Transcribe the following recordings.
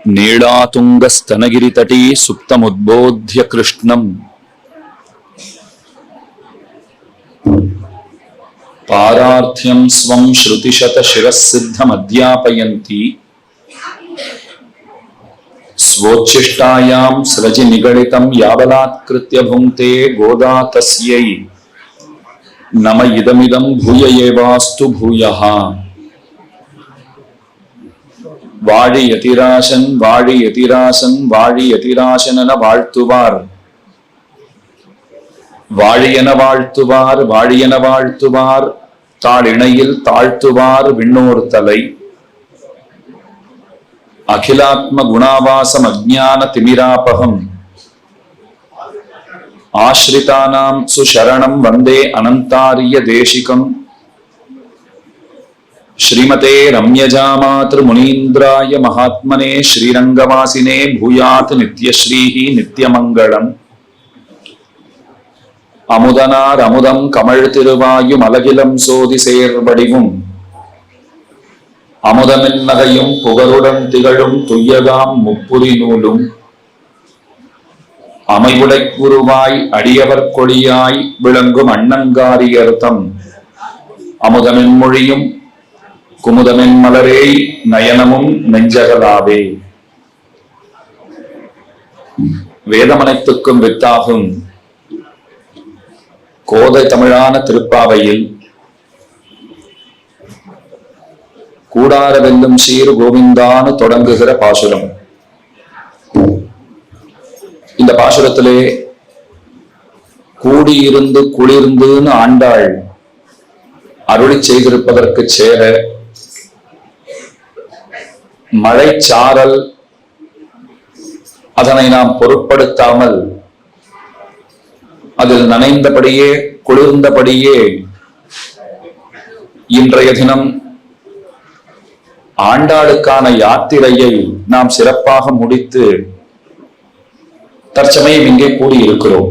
नीलातुङ्गस्तनगिरितटी सुप्तमुद्बोध्य कृष्णम् पारार्थ्यं स्वं श्रुतिशतशिरःसिद्धमध्यापयन्ती स्वोच्छिष्टायां स्रजि निगडितं यावलात्कृत्य भुङ्क्ते गोदा तस्यै नम इदमिदं भूय एवास्तु भूयः। வாழி யதிராசன் வாழி யதிராசன் வாழி யதிராசனென வாழ்த்துவார் வாழியென வாழ்த்துவார் வாழியென வாழ்த்துவார் தாழிணையில் தாழ்த்துவார் விண்ணோர் தலை அகிலாத்ம குணாவாசம் அஜ்ஞான திமிராபகம் ஆஸ்ரிதானாம் சுசரணம் வந்தே அனந்தாரிய தேசிகம் श्रीमते रम्यजामातृ मुनीन्द्राय महात्मने श्रीरंगवासिने भूयात् नित्यश्रीः नित्यमंगलम्। अमुदनार अमुदम कमल तिरुवायुम अलगिलम सोதி சேர்வடிவும் அமுதமென்னகையும் புகழுடன் திகழும் துய்யகாம் முப்புரி நூலும் அமைவுடை குருவாய் அடியவர் கொடியாய் விளங்கும் அண்ணங்காரியர்த்தம் அமுதமென்மொழியும் குமுதமென் மலரே நயனமும் நெஞ்சகலாவே. வேதமனைத்துக்கும் வித்தாகும் கோதை தமிழான திருப்பாவையில் கூடார வெல்லும் சீர் கோவிந்தான்னு தொடங்குகிற பாசுரம். இந்த பாசுரத்திலே கூடியிருந்து குளிர்ந்துன்னு ஆண்டாள் அருளி செய்திருப்பதற்கு சேர மழை சாரல் அதனை நாம் பொருட்படுத்தாமல் அதில் நனைந்தபடியே குளிர்ந்தபடியே இன்றைய தினம் ஆண்டாளுக்கான யாத்திரையை நாம் சிறப்பாக முடித்து தற்சமயம் இங்கே கூடியிருக்கிறோம்.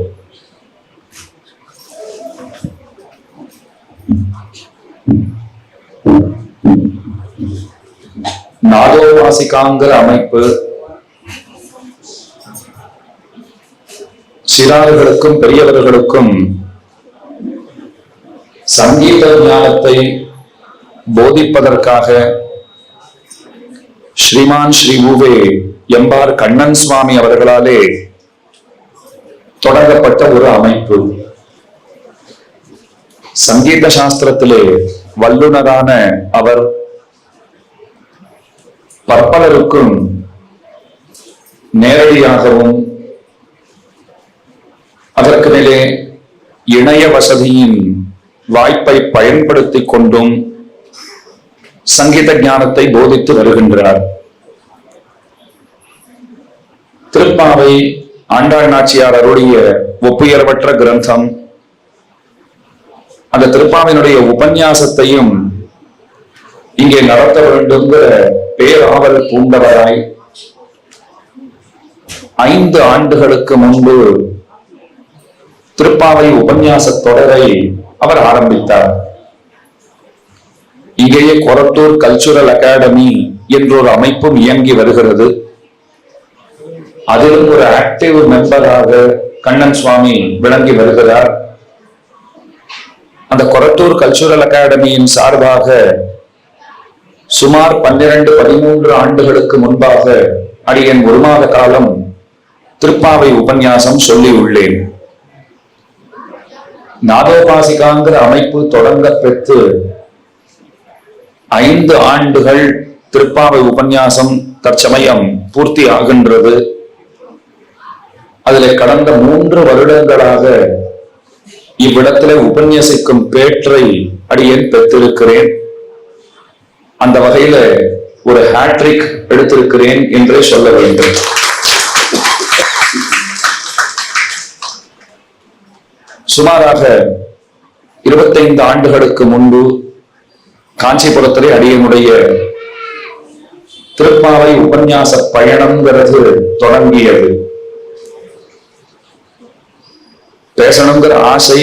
நாதோபாசிகாங்கிற அமைப்பு சிறார்களுக்கும் பெரியவர்களுக்கும் சங்கீத ஞானத்தை போதிப்பதற்காக ஸ்ரீமான் ஸ்ரீ ஊவே எம்பார் கண்ணன் சுவாமி அவர்களாலே தொடங்கப்பட்ட ஒரு அமைப்பு. சங்கீத சாஸ்திரத்திலே வல்லுநரான அவர் பற்பலருக்கும் நேரடியாகவும் அதற்கு மேலே இணைய வசதியின் வாய்ப்பை பயன்படுத்திக் கொண்டும் சங்கீத ஞானத்தை போதித்து வருகின்றார். திருப்பாவை ஆண்டாள் நாச்சியார் அருளிய ஒப்புயர்வற்ற கிரந்தம். அந்த திருப்பாவினுடைய உபன்யாசத்தையும் இங்கே நடத்த வேண்டும்ங்கிற பேராவல் பூண்டவராய் 5 ஆண்டுகளுக்கு முன்பு திருப்பாவை உபன்யாச தொடரை அவர் ஆரம்பித்தார். இங்கேயே கொரட்டூர் கல்ச்சுரல் அகாடமி என்றொரு அமைப்பும் இயங்கி வருகிறது. அதிலும் ஒரு ஆக்டிவ் மெம்பராக கண்ணன் சுவாமி விளங்கி வருகிறார். அந்த கொரட்டூர் கல்ச்சுரல் அகாடமியின் சார்பாக சுமார் 12-13 ஆண்டுகளுக்கு முன்பாக அடியேன் 1 மாத காலம் திருப்பாவை உபன்யாசம் சொல்லி உள்ளேன். நாதோபாசிகாங்கிற அமைப்பு தொடங்க பெற்று 5 ஆண்டுகள் திருப்பாவை உபன்யாசம் தற்சமயம் பூர்த்தி ஆகின்றது. அதில் கடந்த 3 வருடங்களாக இவ்விடத்திலே உபன்யசிக்கும் பேற்றை அடியேன் பெற்றிருக்கிறேன். அந்த வகையில ஒரு ஹேட்ரிக் எடுத்திருக்கிறேன் என்றே சொல்ல வேண்டும். சுமாராக 25 ஆண்டுகளுக்கு முன்பு காஞ்சிபுரத்திலே அடியனுடைய திருப்பாவை உபன்யாச பயணம்ங்கிறது தொடங்கியது. பேசணுங்கிற ஆசை,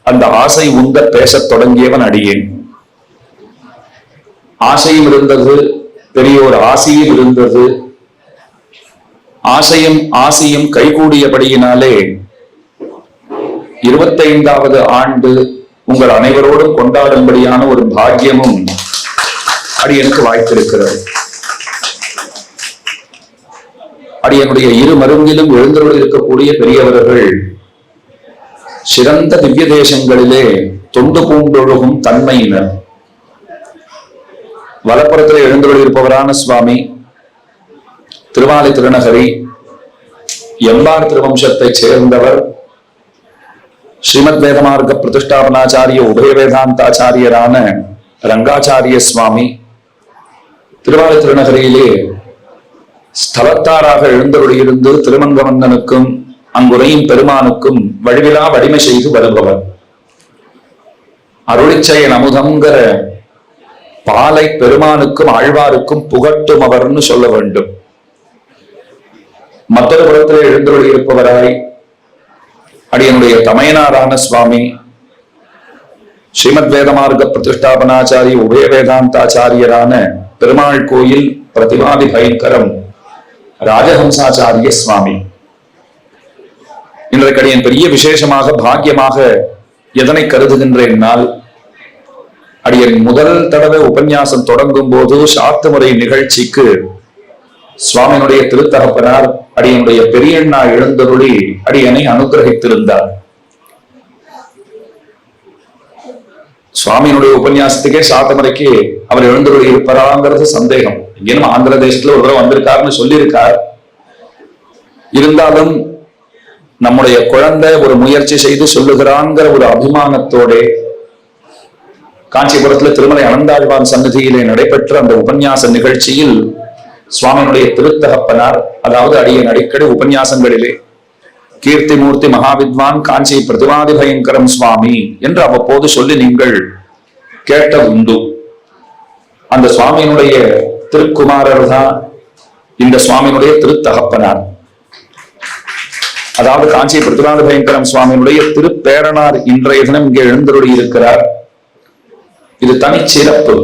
அந்த ஆசை உந்த பேசத் தொடங்கியவன் அடியேன். ஆசையும் இருந்தது, பெரியோர் ஆசையும் இருந்தது. ஆசையும் ஆசையும் கைகூடியபடியினாலே 25வது ஆண்டு உங்கள் அனைவரோடும் கொண்டாடும்படியான ஒரு பாக்கியமும் அடியனுக்கு வாய்த்திருக்கிறது. அடியனுடைய இரு மருங்கிலும் எழுந்தருள் இருக்கக்கூடிய பெரியவர்கள் சிறந்த திவ்ய தேசங்களிலே தொண்டு பூண்டொழுகும் தன்மையினர். வலப்புறத்தில் எழுந்தருள் இருப்பவரான சுவாமி திருவாலை திருநகரி எம்பார் திருவம்சத்தைச் சேர்ந்தவர் ஸ்ரீமத் வேதமார்க்க பிரதிஷ்டாபனாச்சாரிய உபய வேதாந்தாச்சாரியரான ரங்காச்சாரிய சுவாமி திருவாலை திருநகரியிலே ஸ்தலத்தாராக எழுந்தருளியிருந்து திருமங்கவந்தனுக்கும் அங்குரையும் பெருமானுக்கும் வழிவிழா வடிமை செய்து வருபவர். அருளிச்செயல் அமுதங்கிற பாலை பெருமானுக்கும் ஆழ்வாருக்கும் புகட்டும் அவர்னு சொல்ல வேண்டும். மற்றொரு புறத்திலே எழுந்தருளி இருப்பவராய் அடியனுடைய தமையனாரான சுவாமி ஸ்ரீமத் வேதமார்க்க பிரதிஷ்டாபனாச்சாரிய உபய வேதாந்தாச்சாரியரான பெருமாள் கோயில் பிரதிவாதி பயங்கரம் ராஜஹம்சாச்சாரிய சுவாமி. இன்றைக்கு அடியன் பெரிய விசேஷமாக பாக்கியமாக எதனை கருதுகின்றேன்னால், அடியன் முதல் தடவை உபன்யாசம் தொடங்கும் போது சாத்து முறை நிகழ்ச்சிக்கு சுவாமியினுடைய திருத்தகப்பனார் அடியனுடைய பெரியண்ணா எழுந்தருளி அடியனை அனுகிரகித்திருந்தார். சுவாமியினுடைய உபன்யாசத்துக்கே சாத்தமுறைக்கு அவர் எழுந்தருளி இருப்பாராங்கிறது சந்தேகம். எங்கேயும் ஆந்திர தேசத்துல ஒரு தடவை வந்திருக்காருன்னு சொல்லியிருக்கார். இருந்தாலும் நம்முடைய குழந்தை ஒரு முயற்சி செய்து சொல்லுகிறான்கிற ஒரு அபிமானத்தோட காஞ்சிபுரத்துல திருமலை அனந்தாழ்வான் சன்னதியிலே நடைபெற்ற அந்த உபன்யாச நிகழ்ச்சியில் சுவாமியினுடைய திருத்தகப்பனார், அதாவது அடியன் அடிக்கடி உபன்யாசங்களிலே கீர்த்திமூர்த்தி மகாவித்வான் காஞ்சி பிரதிவாதி பயங்கரம் சுவாமி என்று அவ்வப்போது சொல்லி நீங்கள் கேட்ட உண்டு. அந்த சுவாமியினுடைய திருக்குமாரர் தான் இந்த சுவாமியினுடைய திருத்தகப்பனார். அதாவது காஞ்சி பிரதிவாதி பயங்கரம் சுவாமியினுடைய திருப்பேரனார் இன்றைய தினம் இங்கே எழுந்தருளி இருக்கிறார். இது தனி சிறப்பு,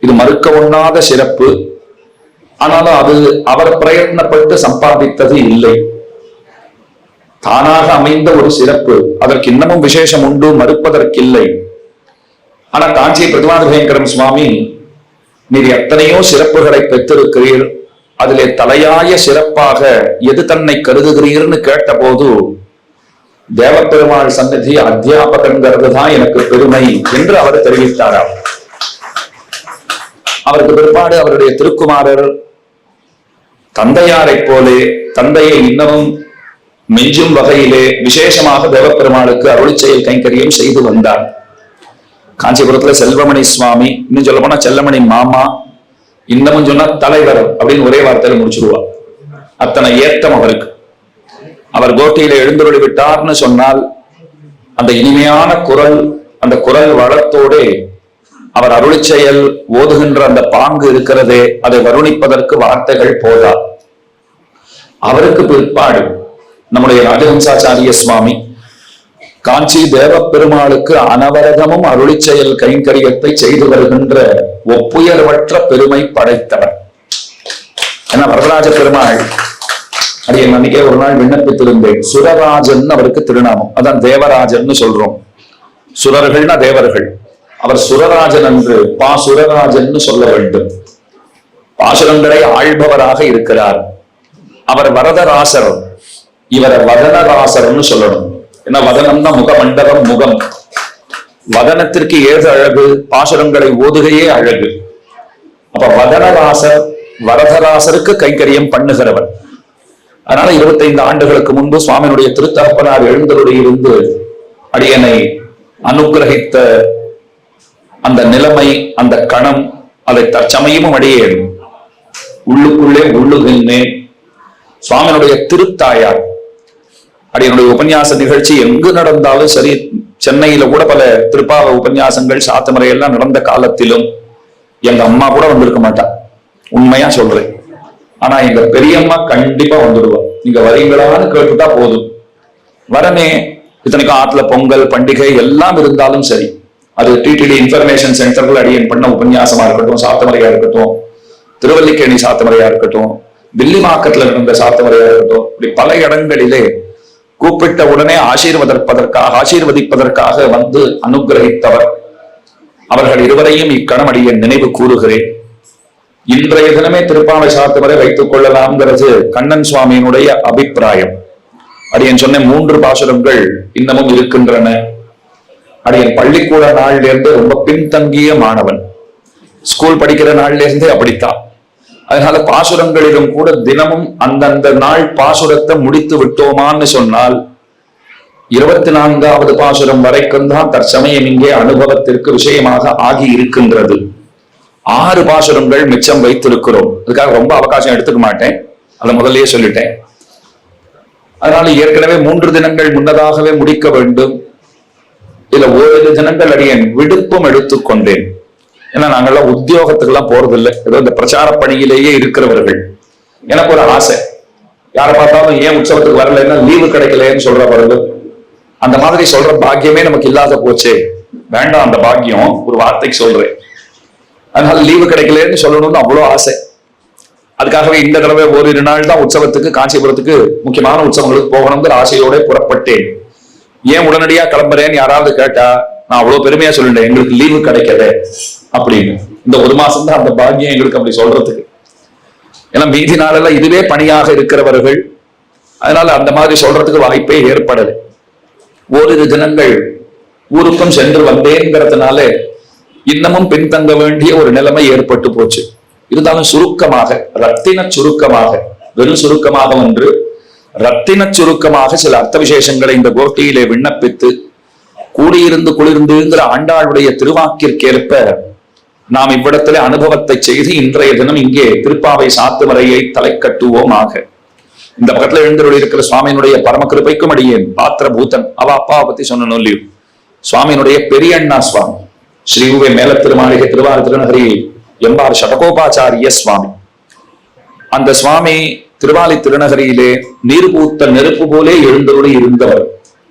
இது மறுக்க ஒண்ணாத சிறப்பு. ஆனாலும் அது அவர் பிரயத்னப்பட்டு சம்பாதித்தது இல்லை, தானாக அமைந்த ஒரு சிறப்பு. அதற்கு இன்னமும் விசேஷம் உண்டு, மறுப்பதற்கில்லை. ஆனா காஞ்சி பிரதிவாதி பயங்கரம் சுவாமி, நீர் எத்தனையோ சிறப்புகளை பெற்றிருக்கிறீர், அதிலே தலையாய சிறப்பாக எது தன்னை கருதுகிறீர்னு கேட்ட போது தேவப்பெருமாள் சன்னதி அத்தியாபகங்கிறது தான் எனக்கு பெருமை என்று அவர் தெரிவித்தாராம். அவருக்கு பிற்பாடு அவருடைய திருக்குமாரர் தந்தையாரை போலே தந்தையை இன்னமும் மெஞ்சும் வகையிலே விசேஷமாக தேவப்பெருமாளுக்கு அருளி செயல் கைங்கரியம் செய்து வந்தார். காஞ்சிபுரத்துல செல்வமணி சுவாமி, இன்னும் சொல்ல போனா செல்லமணி மாமா, இன்னமும் சொன்னா தலைவர் அப்படின்னு ஒரே வார்த்தையில முடிச்சிருவார். அத்தனை ஏத்தம் அவருக்கு. அவர் கோட்டையில எழுந்தருளி விட்டார்னு சொன்னால் அந்த இனிமையான குரல், அந்த குரல் வளத்தோட அவர் அருளி செயல் ஓதுகின்ற அந்த பாங்கு இருக்கிறதே, அதை வருணிப்பதற்கு வார்த்தைகள் போதா. அவருக்கு பிற்பாடு நம்முடைய ராஜஹம்சாச்சாரிய சுவாமி காஞ்சி தேவ பெருமாளுக்கு அனவரதமும் அருளி செயல் கைங்கரியத்தை செய்து வருகின்ற ஒப்புயர்வற்ற பெருமை படைத்தவர். ஏன்னா வரதராஜ பெருமாள் அடியன் அன்னைக்கே ஒரு நாள் விண்ணப்பித்திருந்தேன். சுரராஜன் அவருக்கு திருநாமம், அதான் தேவராஜன் சொல்றோம். சுரர்கள்னா தேவர்கள், அவர் சுரராஜன் என்று பாசுரராஜன் சொல்ல வேண்டும். பாசுரங்களை ஆள்பவராக இருக்கிறார். அவர் வரதராசர், இவரை வதனராசர்னு சொல்லணும். ஏன்னா வதனம்னா முகமண்டபம், முகம். வதனத்திற்கு ஏது அழகு, பாசுரங்களை ஓதுகையே அழகு. அப்ப வதனராசர் வரதராசருக்கு கைங்கரியம் பண்ணுகிறவர். அதனால 25 ஆண்டுகளுக்கு முன்பு சுவாமியினுடைய திருத்தகப்பனார் எழுந்தருளி இருந்து அடியனை அனுகிரகித்த அந்த நிலைமை, அந்த கணம், அதை தற்சமயமும் அடியேன் உள்ளுக்குள்ளே உள்ளுகின்றேன். சுவாமியினுடைய திருத்தாயார் அடியனுடைய உபன்யாச நிகழ்ச்சி எங்கு நடந்தாலும் சரி, சென்னையில கூட பல திருப்பாவ உபன்யாசங்கள் சாத்தமுறை எல்லாம் நடந்த காலத்திலும் எங்க அம்மா கூட வந்திருக்க மாட்டா, உண்மையா சொல்றேன். ஆனா எங்க பெரியம்மா கண்டிப்பா வந்துடுவா. நீங்க வரீங்களான்னு கேட்டுட்டா போதும், வரனே. இத்தனைக்கும் ஆத்துல பொங்கல் பண்டிகை எல்லாம் இருந்தாலும் சரி, அது டிடிடி இன்ஃபர்மேஷன் சென்டர்கள் அடியன் பண்ண உபன்யாசமா இருக்கட்டும், சாத்தமறையா இருக்கட்டும், திருவல்லிக்கேணி சாத்தமறையா இருக்கட்டும், வில்லிவாக்கத்துல நடந்த சாத்தமரையா இருக்கட்டும், இப்படி பல இடங்களிலே கூப்பிட்ட உடனே ஆசீர்வதிப்பதற்காக வந்து அனுகிரகித்தவர். அவர்கள் இருவரையும் இக்கணமடியை நினைவு கூறுகிறேன். இன்றைய தினமே திருப்பாவை சாத்தமரை வைத்துக் கொள்ளலாம்ங்கிறது கண்ணன் சுவாமியினுடைய அபிப்பிராயம். அடியன் சொன்ன 3 பாசுரங்கள் இன்னமும் இருக்கின்றன. அடியன் பள்ளிக்கூட நாள்ல இருந்து ரொம்ப பின்தங்கிய மாணவன், ஸ்கூல் படிக்கிற நாள்ல இருந்தே அப்படித்தான். அதனால பாசுரங்களிலும் கூட தினமும் அந்தந்த நாள் பாசுரத்தை முடித்து விட்டோமான்னு சொன்னால் 24வது பாசுரம் வரைக்கும் தான் தற்சமயம் இங்கே அனுபவத்திற்கு விஷயமாக ஆகி இருக்கின்றது. 6 பாசுரங்கள் மிச்சம் வைத்திருக்கிறோம். அதுக்காக ரொம்ப அவகாசம் எடுத்துக்க மாட்டேன், அதை முதல்லயே சொல்லிட்டேன். அதனால ஏற்கனவே 3 தினங்கள் முன்னதாகவே முடிக்க வேண்டும். இதுல 1 தினங்கள் அடியேன் விடுப்பும் எடுத்துக்கொண்டேன். ஏன்னா நாங்கள்லாம் உத்தியோகத்துக்கெல்லாம் போறதில்லை, ஏதோ இந்த பிரச்சார பணியிலேயே இருக்கிறவர்கள். எனக்கு ஒரு ஆசை, யாரை பார்த்தாலும் ஏன் உற்சவத்துக்கு வரலைன்னா லீவு கிடைக்கலன்னு சொல்ற பிறகு அந்த மாதிரி சொல்ற பாக்கியமே நமக்கு இல்லாத போச்சே, வேண்டாம் அந்த பாக்கியம், ஒரு வார்த்தைக்கு சொல்றேன். அதனால லீவு கிடைக்கலன்னு சொல்லணும்னு அவ்வளோ ஆசை. அதுக்காகவே இந்த தடவை 1 நாள் தான் உற்சவத்துக்கு, காஞ்சிபுரத்துக்கு முக்கியமான உற்சவங்களுக்கு போகணுங்கிற ஆசையோட புறப்பட்டேன். ஏன் உடனடியா கிளம்புறேன்னு யாராவது கேட்டா நான் அவ்வளவு பெருமையா சொல்லிட்டேன், எங்களுக்கு லீவு கிடைக்கல அப்படின்னு. இந்த 1 மாசம் தான் அந்த பாக்கியம் எங்களுக்கு அப்படி சொல்றதுக்கு. ஏன்னா மீதி நாளெல்லாம் இதுவே பணியாக இருக்கிறவர்கள், அதனால அந்த மாதிரி சொல்றதுக்கு வாய்ப்பே ஏற்படலை. 1 தினங்கள் ஊருக்கும் சென்று வந்தேங்கிறதுனால இன்னமும் பின்தங்க வேண்டிய ஒரு நிலைமை ஏற்பட்டு போச்சு. இருந்தாலும் சுருக்கமாக, ரத்தின சுருக்கமாக, வெறும் சுருக்கமாக ஒன்று, ரத்தின சுருக்கமாக சில அர்த்த விசேஷங்களை இந்த கோஷ்டியிலே விண்ணப்பித்து கூடியிருந்து குளிர்ந்துங்கிற ஆண்டாளுடைய திருவாக்கிற்கேற்ப நாம் இவ்விடத்திலே அனுபவத்தை செய்து இன்றைய தினம் இங்கே திருப்பாவை சாத்துமரையை தலை கட்டுவோமாக. இந்த பக்கத்துல எழுந்தருள் இருக்கிற சுவாமியினுடைய பரம கிருபைக்கும் அடியேன் பாத்திர பூதன். அவ அப்பாவை பத்தி சொன்னோம் இல்லையோ, சுவாமியினுடைய பெரிய அண்ணா சுவாமி ஸ்ரீ உவே மேல திருமாளிகை திருவாரூர் திருநகரியில் எம்பார் சடகோபாச்சாரிய சுவாமி. அந்த சுவாமி திருவாலி திருநகரியிலே நீர் பூத்த நெருப்பு போலே எழுந்தருளி இருந்தவர்.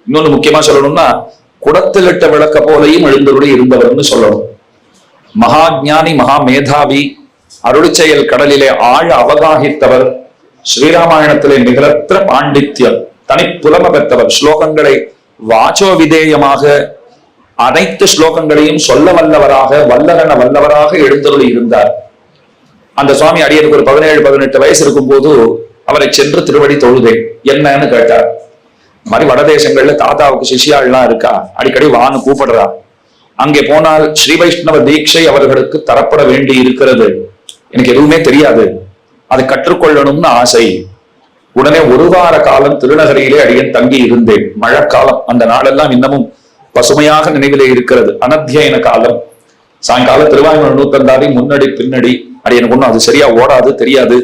இன்னொன்னு முக்கியமா சொல்லணும்னா குடத்திலிட்ட விளக்க போலையும் எழுந்தருளி இருந்தவர்னு சொல்லணும். மகா ஞானி, மகா மேதாவி, அருளிச்செயல் கடலிலே ஆழ அவகாகித்தவர், ஸ்ரீராமாயணத்திலே நிகரற்ற பாண்டித்யம், தனிப்புலம பெற்றவர், ஸ்லோகங்களை வாச்சோ விதேயமாக அனைத்து ஸ்லோகங்களையும் சொல்ல வல்லவராக, வல்லவராக எழுந்தருளி இருந்தார். அந்த சுவாமி அடியனுக்கு ஒரு 17-18 வயசு இருக்கும் போது அவரை சென்று திருவடி தொழுதேன். என்னன்னு கேட்டார். இந்த மாதிரி வடதேசங்கள்ல தாத்தாவுக்கு சிஷியாள்லாம் இருக்கா, அடிக்கடி வான்னு கூப்பிடுறா, அங்கே போனால் ஸ்ரீ வைஷ்ணவ தீட்சை அவர்களுக்கு தரப்பட வேண்டி இருக்கிறது, எனக்கு எதுவுமே தெரியாது, அதை கற்றுக்கொள்ளணும்னு ஆசை. உடனே 1 வார காலம் திருநகரியிலே அடியன் தங்கி இருந்தேன். மழைக்காலம், அந்த நாளெல்லாம் இன்னமும் பசுமையாக நினைவிலே இருக்கிறது. அனத்தியன காலம், சாயங்காலம் திருவாயூர் நூத்தந்தாரி முன்னாடி பின்னாடி. அடியனுக்கு ஒன்றும் அது சரியா ஓடாது, தெரியாது.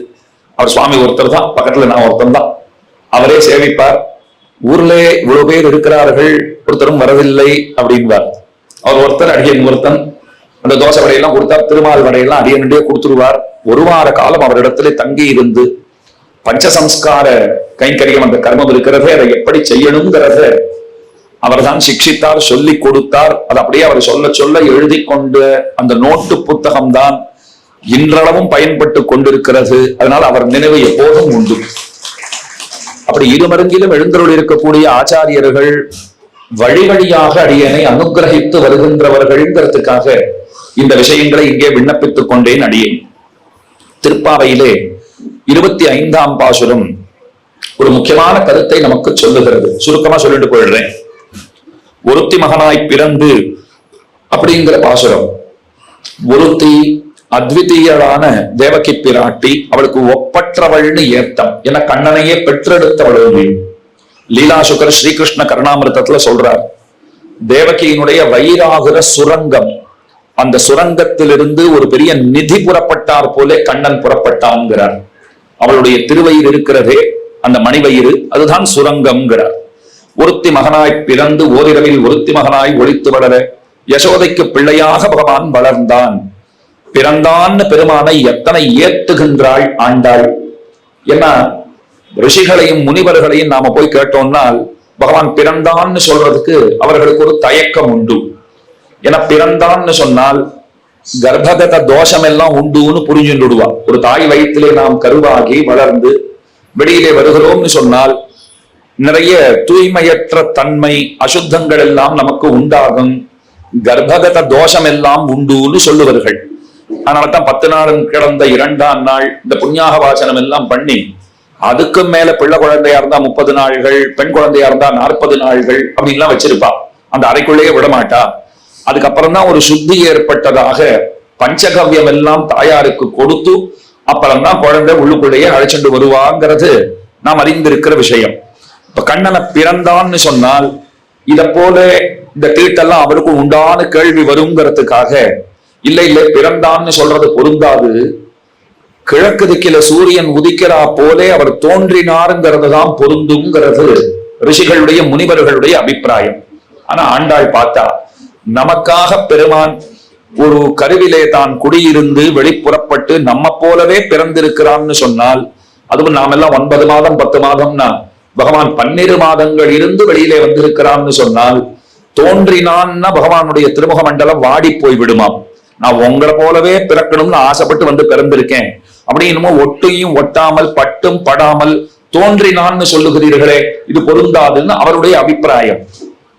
அவர் சுவாமி ஒருத்தர் தான், பக்கத்துல நான் ஒருத்தன் தான். அவரே சேவிப்பார். ஊர்ல இவ்வளவு பேர் இருக்கிறார்கள், ஒருத்தரும் வரவில்லை அப்படின்பார். அவர் ஒருத்தர், அடியன் ஒருத்தன். அந்த தோசை வடையெல்லாம் கொடுத்தா திருமால் வடையெல்லாம் அடியனுடைய கொடுத்துருவார். 1 வார காலம் அவரிடத்திலே தங்கி இருந்து பஞ்சசம்ஸ்கார கைங்கரியம், அந்த கர்மம் இருக்கிறதே, அதை எப்படி செய்யணுங்கிறத அவர் தான் சிக்ஷித்தார், சொல்லி கொடுத்தார். அது அப்படியே அவர் சொல்ல சொல்ல எழுதி கொண்ட அந்த நோட்டு புத்தகம் தான் இன்றளவும் பயன்பட்டு கொண்டிருக்கிறது. அதனால் அவர் நினைவு எப்போதும் உண்டு. அப்படி இருமருங்கிலும் எழுந்தருள் இருக்கக்கூடிய ஆச்சாரியர்கள் வழி வழியாக அடியனை அனுகிரகித்து வருகின்றவர்கள்ங்கிறதுக்காக இந்த விஷயங்களை இங்கே விண்ணப்பித்துக் கொண்டேன். அடியேன் திருப்பாவையிலே 25ஆம் பாசுரம் ஒரு முக்கியமான கருத்தை நமக்கு சொல்லுகிறது. சுருக்கமா சொல்லிட்டு போயிடுறேன். ஒருத்தி மகனாய் பிறந்து அப்படிங்கிற பாசுரம். ஒருத்தி அத்விதீயளான தேவகி பிராட்டி, அவளுக்கு ஒப்பற்றவள்னு ஏத்தம். என கண்ணனையே பெற்றெடுத்தவள். லீலாசுகர் ஸ்ரீகிருஷ்ண கருணாமிருதத்துல சொல்றார், தேவகியினுடைய வயிறாகுற சுரங்கம், அந்த சுரங்கத்திலிருந்து ஒரு பெரிய நிதி புறப்பட்டார் போலே கண்ணன் புறப்பட்டான்கிறார். அவளுடைய திருவயிறு இருக்கிறதே, அந்த மணிவயிறு, அதுதான் சுரங்கம்ங்கிறார். ஒருத்தி மகனாய் பிறந்து ஓரிரவில் ஒருத்தி மகனாய் ஒளித்து வளர யசோதைக்கு பிள்ளையாக பகவான் வளர்ந்தான். பிறந்தான்னு பெருமானை எத்தனை ஏத்துகின்றாள் ஆண்டாள். ஏன்னா ரிஷிகளையும் முனிவர்களையும் நாம போய் கேட்டோம்னால் பகவான் பிறந்தான்னு சொல்றதுக்கு அவர்களுக்கு ஒரு தயக்கம் உண்டு. ஏன்னா பிறந்தான்னு சொன்னால் கர்ப்பகத தோஷம் எல்லாம் உண்டுன்னு புரிஞ்சுடுவா. ஒரு தாய் வயிற்றிலே நாம் கருவாகி வளர்ந்து வெளியிலே வருகிறோம்னு சொன்னால் நிறைய தூய்மையற்ற தன்மை அசுத்தங்கள் எல்லாம் நமக்கு உண்டாகும். கர்ப்பகத தோஷம் எல்லாம் உண்டுன்னு சொல்லுவார்கள். அதனாலதான் 10 நாள் கிடந்த 2ஆம் நாள் இந்த புண்ணியாக வாசனம் எல்லாம் பண்ணி, அதுக்கு மேல பிள்ளை குழந்தையா இருந்தா 30 நாள்கள், பெண் குழந்தையா இருந்தா 40 நாள்கள் அப்படின்லாம் வச்சிருப்பா. அந்த அறைக்குள்ளேயே விடமாட்டா. அதுக்கப்புறம் தான் ஒரு சுத்தி ஏற்பட்டதாக பஞ்சகவ்யம் எல்லாம் தாயாருக்கு கொடுத்து அப்புறம் தான் குழந்தை உள்ளுக்குள்ளேயே அழைச்சிட்டு வருவாங்கிறது நாம் அறிந்திருக்கிற விஷயம். இப்ப கண்ணனை பிறந்தான்னு சொன்னால் இத போல இந்த தீட்டெல்லாம் அவருக்கு உண்டான கேள்வி வருங்கிறதுக்காக இல்ல பிறந்தான்னு சொல்றது பொருந்தாது. கிழக்கு திக்கில சூரியன் உதிக்கிறா போலே அவர் தோன்றினாருங்கிறது தான் பொருந்துங்கிறது ரிஷிகளுடைய முனிவர்களுடைய அபிப்பிராயம். ஆனா ஆண்டாள் பார்த்தா நமக்காக பெருமான் ஒரு கருவிலே தான் குடியிருந்து வெளிப்புறப்பட்டு நம்ம போலவே பிறந்திருக்கிறான்னு சொன்னால், அதுவும் நாம எல்லாம் 9 மாதம் 10 மாதம்னா பகவான் 12 மாதங்கள் இருந்து வெளியிலே வந்திருக்கிறான்னு சொன்னால், தோன்றினான்னா பகவானுடைய திருமுக மண்டலம் வாடி போய் விடுமாம். நான் உங்களை போலவே பிறக்கணும்னு ஆசைப்பட்டு வந்து பிறந்திருக்கேன் அப்படின்னு ஒட்டையும் ஒட்டாமல் பட்டும் படாமல் தோன்றினான்னு சொல்லுகிறீர்களே, இது பொருந்தாதுன்னு அவருடைய அபிப்பிராயம்.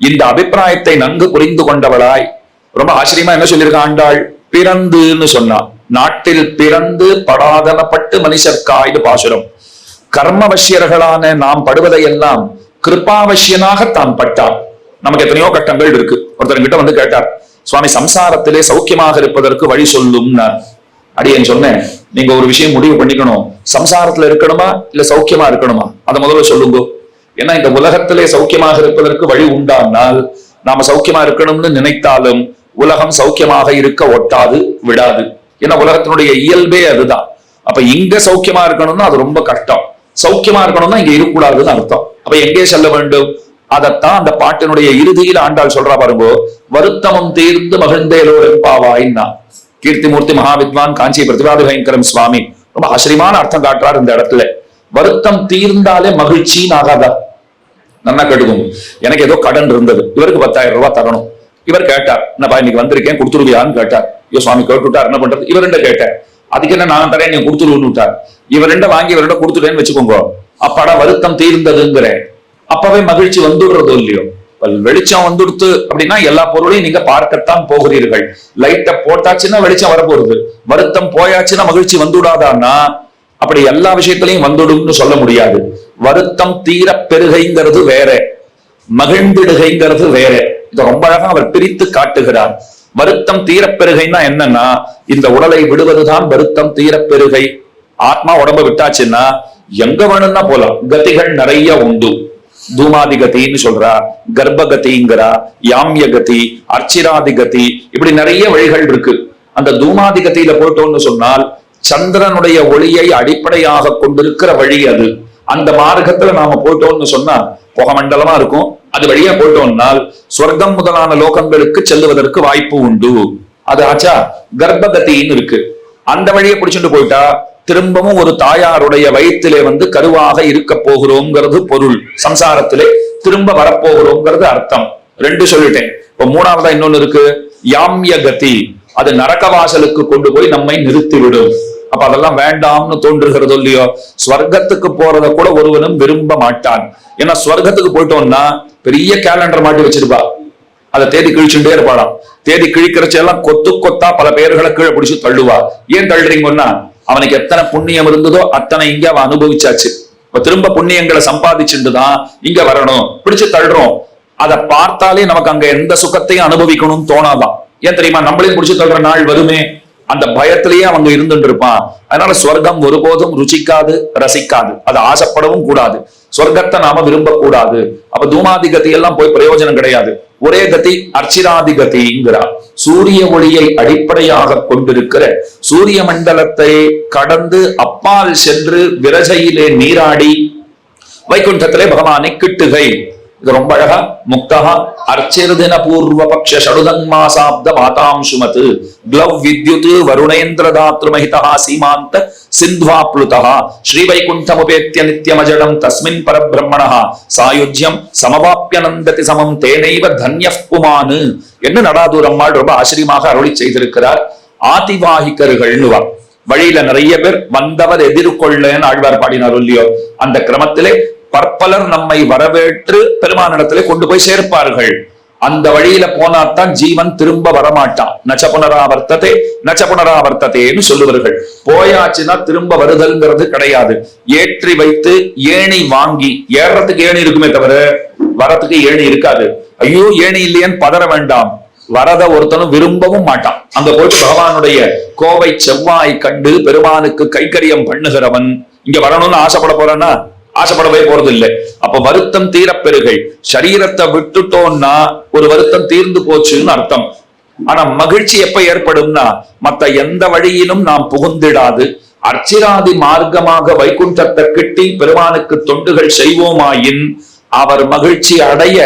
இந்த அபிப்பிராயத்தை நன்கு புரிந்து கொண்டவளாய் ரொம்ப ஆச்சரியமா என்ன சொல்லியிருக்க ஆண்டாள், பிறந்துன்னு சொன்னா. நாட்டில் பிறந்து படாதனப்பட்டு மனுஷர்காய்டு பாசுரம். கர்மவசியர்களான நாம் படுவதையெல்லாம் கிருபாவசியனாக தான் பட்டார். நமக்கு எத்தனையோ கட்டங்கள் இருக்கு. ஒருத்தர்கிட்ட வந்து கேட்டார், சுவாமி சம்சாரத்திலே சௌக்கியமாக இருப்பதற்கு வழி சொல்லும். அடியேன் சொன்னேன், நீங்க ஒரு விஷயம் முடிவு பண்ணிக்கணும், சம்சாரத்துல இருக்கணுமா இல்ல சௌக்கியமா இருக்கணுமா, அதை முதல்ல சொல்லுங்க. ஏன்னா இந்த உலகத்திலே சௌக்கியமாக இருப்பதற்கு வழி உண்டானால் நாம சௌக்கியமா இருக்கணும்னு நினைத்தாலும் உலகம் சௌக்கியமாக இருக்க ஒட்டாது விடாது. ஏன்னா உலகத்தினுடைய இயல்பே அதுதான். அப்ப இங்க சௌக்கியமா இருக்கணும்னா அது ரொம்ப கஷ்டம், சௌக்கியமா இருக்கணும்னா இங்க இருக்கக்கூடாதுன்னு அர்த்தம். அப்ப எங்கே செல்ல வேண்டும்? அதத்தான் அந்த பாட்டினுடைய இறுதியில் ஆண்டாள் சொல்றா பாருங்க, வருத்தமும் தீர்ந்து மகிழ்ந்தேலோ எம்பாவாயின்னா. கீர்த்திமூர்த்தி மகாவித்வான் காஞ்சி பிரதிபாதி பயங்கரம் சுவாமி ரொம்ப ஆச்சரியமான அர்த்தம் காட்டுறார் இந்த இடத்துல. வருத்தம் தீர்ந்தாலே மகிழ்ச்சின்னு ஆகாதா? நல்லா கேட்டுக்கோங்க. எனக்கு ஏதோ கடன் இருந்தது, இவருக்கு 10,000 ரூபாய் தரணும். இவர் கேட்டார், என்னப்பா இன்னைக்கு வந்திருக்கேன் கொடுத்துருவியான்னு கேட்டார். ஐயோ சுவாமி கேட்டுட்டார், என்ன பண்றது? இவர்கிட்ட கேட்டேன், அதுக்கு என்ன நான் தரேன் நீங்க கொடுத்துருன்னு விட்டார். இவர்கிட்ட வாங்கி இவர்கிட்ட கொடுத்துட்டேன்னு வச்சுக்கோங்க, அப்பாடா வருத்தம் தீர்ந்ததுங்கிறேன். அப்பவே மகிழ்ச்சி வந்துடுறதோ இல்லையோ? வெளிச்சம் வந்துடுத்து அப்படின்னா எல்லா பொருளையும் நீங்க பார்க்கத்தான் போகிறீர்கள். லைட்டை போட்டாச்சுன்னா வெளிச்சம் வரப்போகுது. வருத்தம் போயாச்சுன்னா மகிழ்ச்சி வந்துடாதான்னா அப்படி எல்லா விஷயத்திலையும் வந்துடும்னு சொல்ல முடியாது. வருத்தம் தீர பெருகைங்கிறது வேற, மகிழ்ந்திடுகைங்கிறது வேற. இதை ரொம்ப அழகா அவர் பிரித்து காட்டுகிறார். வருத்தம் தீரப்பெருகைன்னா என்னன்னா, இந்த உடலை விடுவதுதான் வருத்தம் தீரப்பெருகை. ஆத்மா உடம்ப விட்டாச்சுன்னா எங்க வேணும்னா போலாம், கதிகள் நிறைய உண்டு. தூமாதி கத்தின்னு சொல்றா, கர்ப்பகதிங்கிறா, யாமிய கதி, அர்ச்சிராதி கதி, இப்படி நிறைய வழிகள் இருக்கு. அந்த தூமாதி கத்தியில போட்டோம்னு சொன்னால் சந்திரனுடைய ஒளியை அடிப்படையாக கொண்டிருக்கிற வழி அது. அந்த மார்க்கத்துல நாம போட்டோம்னு சொன்னா புகமண்டலமா இருக்கும். அது வழியா போட்டோம்னால் சொர்க்கம் முதலான லோகங்களுக்கு செல்லுவதற்கு வாய்ப்பு உண்டு. அது ஆச்சா. கர்ப்பகத்தின்னு இருக்கு, அந்த வழியை பிடிச்சிட்டு போயிட்டா திரும்பவும் ஒரு தாயாருடைய வயிற்றிலே வந்து கருவாக இருக்க போகிறோங்கிறது பொருள். சம்சாரத்திலே திரும்ப வரப்போகிறோங்கிறது அர்த்தம். 2 சொல்லிட்டேன். இப்ப 3ஆவதா இன்னொன்னு இருக்கு, யாமிய கதி. அது நரக வாசலுக்கு கொண்டு போய் நம்மை நிறுத்திவிடும். அப்ப அதெல்லாம் வேண்டாம்னு தோன்றுகிறதோ இல்லையோ? ஸ்வர்க்கத்துக்கு போறத கூட ஒருவனும் விரும்ப மாட்டான். ஏன்னா ஸ்வர்க்கத்துக்கு போயிட்டோம்னா பெரிய கேலண்டர் மாட்டி வச்சிருப்பா, அதை தேதி கிழிச்சுட்டே இருப்பாளாம். தேதி கிழிக்கிறச்செல்லாம் கொத்து கொத்தா பல பேர்களை கீழே பிடிச்சு தள்ளுவா. ஏன் தள்ளுறீங்கன்னா, அவனுக்கு எத்தனை புண்ணியம் இருந்ததோ அத்தனை இங்க அவன் அனுபவிச்சாச்சு. இப்ப திரும்ப புண்ணியங்களை சம்பாதிச்சுட்டுதான் இங்க வரணும், பிடிச்சு தள்ளுறோம். அதை பார்த்தாலே நமக்கு அங்க எந்த சுகத்தையும் அனுபவிக்கணும்னு தோணாதான். ஏன் தெரியுமா? நம்மளையும் பிடிச்சு தள்ளுற நாள் வருமே, அந்த பயத்திலேயே அவங்க இருந்துட்டு இருப்பான். அதனால ஸ்வர்க்கம் ஒருபோதும் ருச்சிக்காது, ரசிக்காது, அது ஆசைப்படவும் கூடாது. சொர்க்கத்தை நாம விரும்ப கூடாது. அப்ப தூமாதி கதி எல்லாம் போய் பிரயோஜனம் கிடையாது. ஒரே கதி அர்ச்சிராதி கதிங்கிறார். சூரிய ஒளியை அடிப்படையாக கொண்டிருக்கிற சூரிய மண்டலத்தை கடந்து அப்பால் சென்று விரஜையிலே நீராடி வைகுண்டத்திலே பகவானை கிட்டுகை. இது ரொம்ப அழகா. முக்தா அர்ச்சிர்தின பூர்வ பக்ஷ ஷடுதன்மாசாப்த மாதாம் சுமத் க்ளவ் வித்யுத் வருணேந்திரதாத்ருமஹிதா சீமாந்த சிந்த்வாப்ளுதா ஸ்ரீவைகுண்டமுபேத்ய நித்யமஜடம் தஸ்மின் பரபிரம்மணः சாயுஜ்யம் சமவாப்யனந்ததி சமம் தேனைவ தன்யப் புமான் என்று நடாதூர் அம்மாள் ரொம்ப ஆச்சரியமாக அருளி செய்திருக்கிறார். ஆதிவாகிகர்கள்னுவா. வழியில நிறைய பேர் வந்தவர் எதிர்கொள்ளன்னு ஆழ்வார் பாடினார் இல்லையோ, அந்த கிரமத்திலே பற்பலர் நம்மை வரவேற்று பெருமானிடத்திலே கொண்டு போய் சேர்ப்பார்கள். அந்த வழியில போனாத்தான் ஜீவன் திரும்ப வரமாட்டான். நச்ச புனராவர்த்ததே நச்ச புனராவர்த்ததேன்னு சொல்லுவார்கள். போயாச்சுன்னா திரும்ப வருதல்ங்கிறது கிடையாது. ஏற்றி வைத்து ஏணி வாங்கி, ஏறத்துக்கு ஏணி இருக்குமே தவிர வரத்துக்கு ஏணி இருக்காது. ஐயோ ஏணி இல்லையேன்னு பதற வேண்டாம். வரத ஒருத்தனும் விரும்பவும் மாட்டான். அங்க போயிட்டு பகவானுடைய கோவை செவ்வாய் கண்டு பெருமானுக்கு கைக்கரியம் பண்ணுகிறவன் இங்க வரணும்னு ஆசைப்பட போறான்னா ஆசைப்படவே போறது இல்லை. அப்ப வருத்தம் தீரப்பெருகை. சரீரத்தை விட்டுட்டோம்னா ஒரு வருத்தம் தீர்ந்து போச்சுன்னு அர்த்தம். ஆனா மகிழ்ச்சி எப்ப ஏற்படும்னா, மத்த எந்த வழியிலும் நாம் புகுந்திடாது அர்ச்சிராதி மார்க்கமாக வைகுண்டத்தை கிட்டி பெருமானுக்கு தொண்டுகள் செய்வோமாயின் அவர் மகிழ்ச்சி அடைய,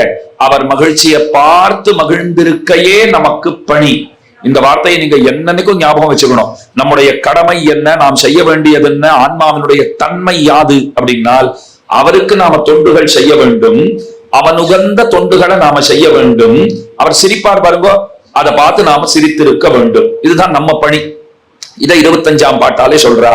அவர் மகிழ்ச்சியை பார்த்து மகிழ்ந்திருக்கையே நமக்கு பணி. இந்த வார்த்தையை நீங்க என்னன்னைக்கும் ஞாபகம் வச்சுக்கணும். நம்முடைய கடமை என்ன, நாம் செய்ய வேண்டியது என்ன, ஆன்மாவினுடைய தன்மை யாது அப்படின்னால் அவருக்கு நாம தொண்டுகள் செய்ய வேண்டும். அவன் உகந்த தொண்டுகளை நாம செய்ய வேண்டும். அவர் சிரிப்பார் பாருங்க, அதை பார்த்து நாம சிரித்திருக்க வேண்டும். இதுதான் நம்ம பணி. இதை 25ஆம் பாட்டாலே சொல்றா.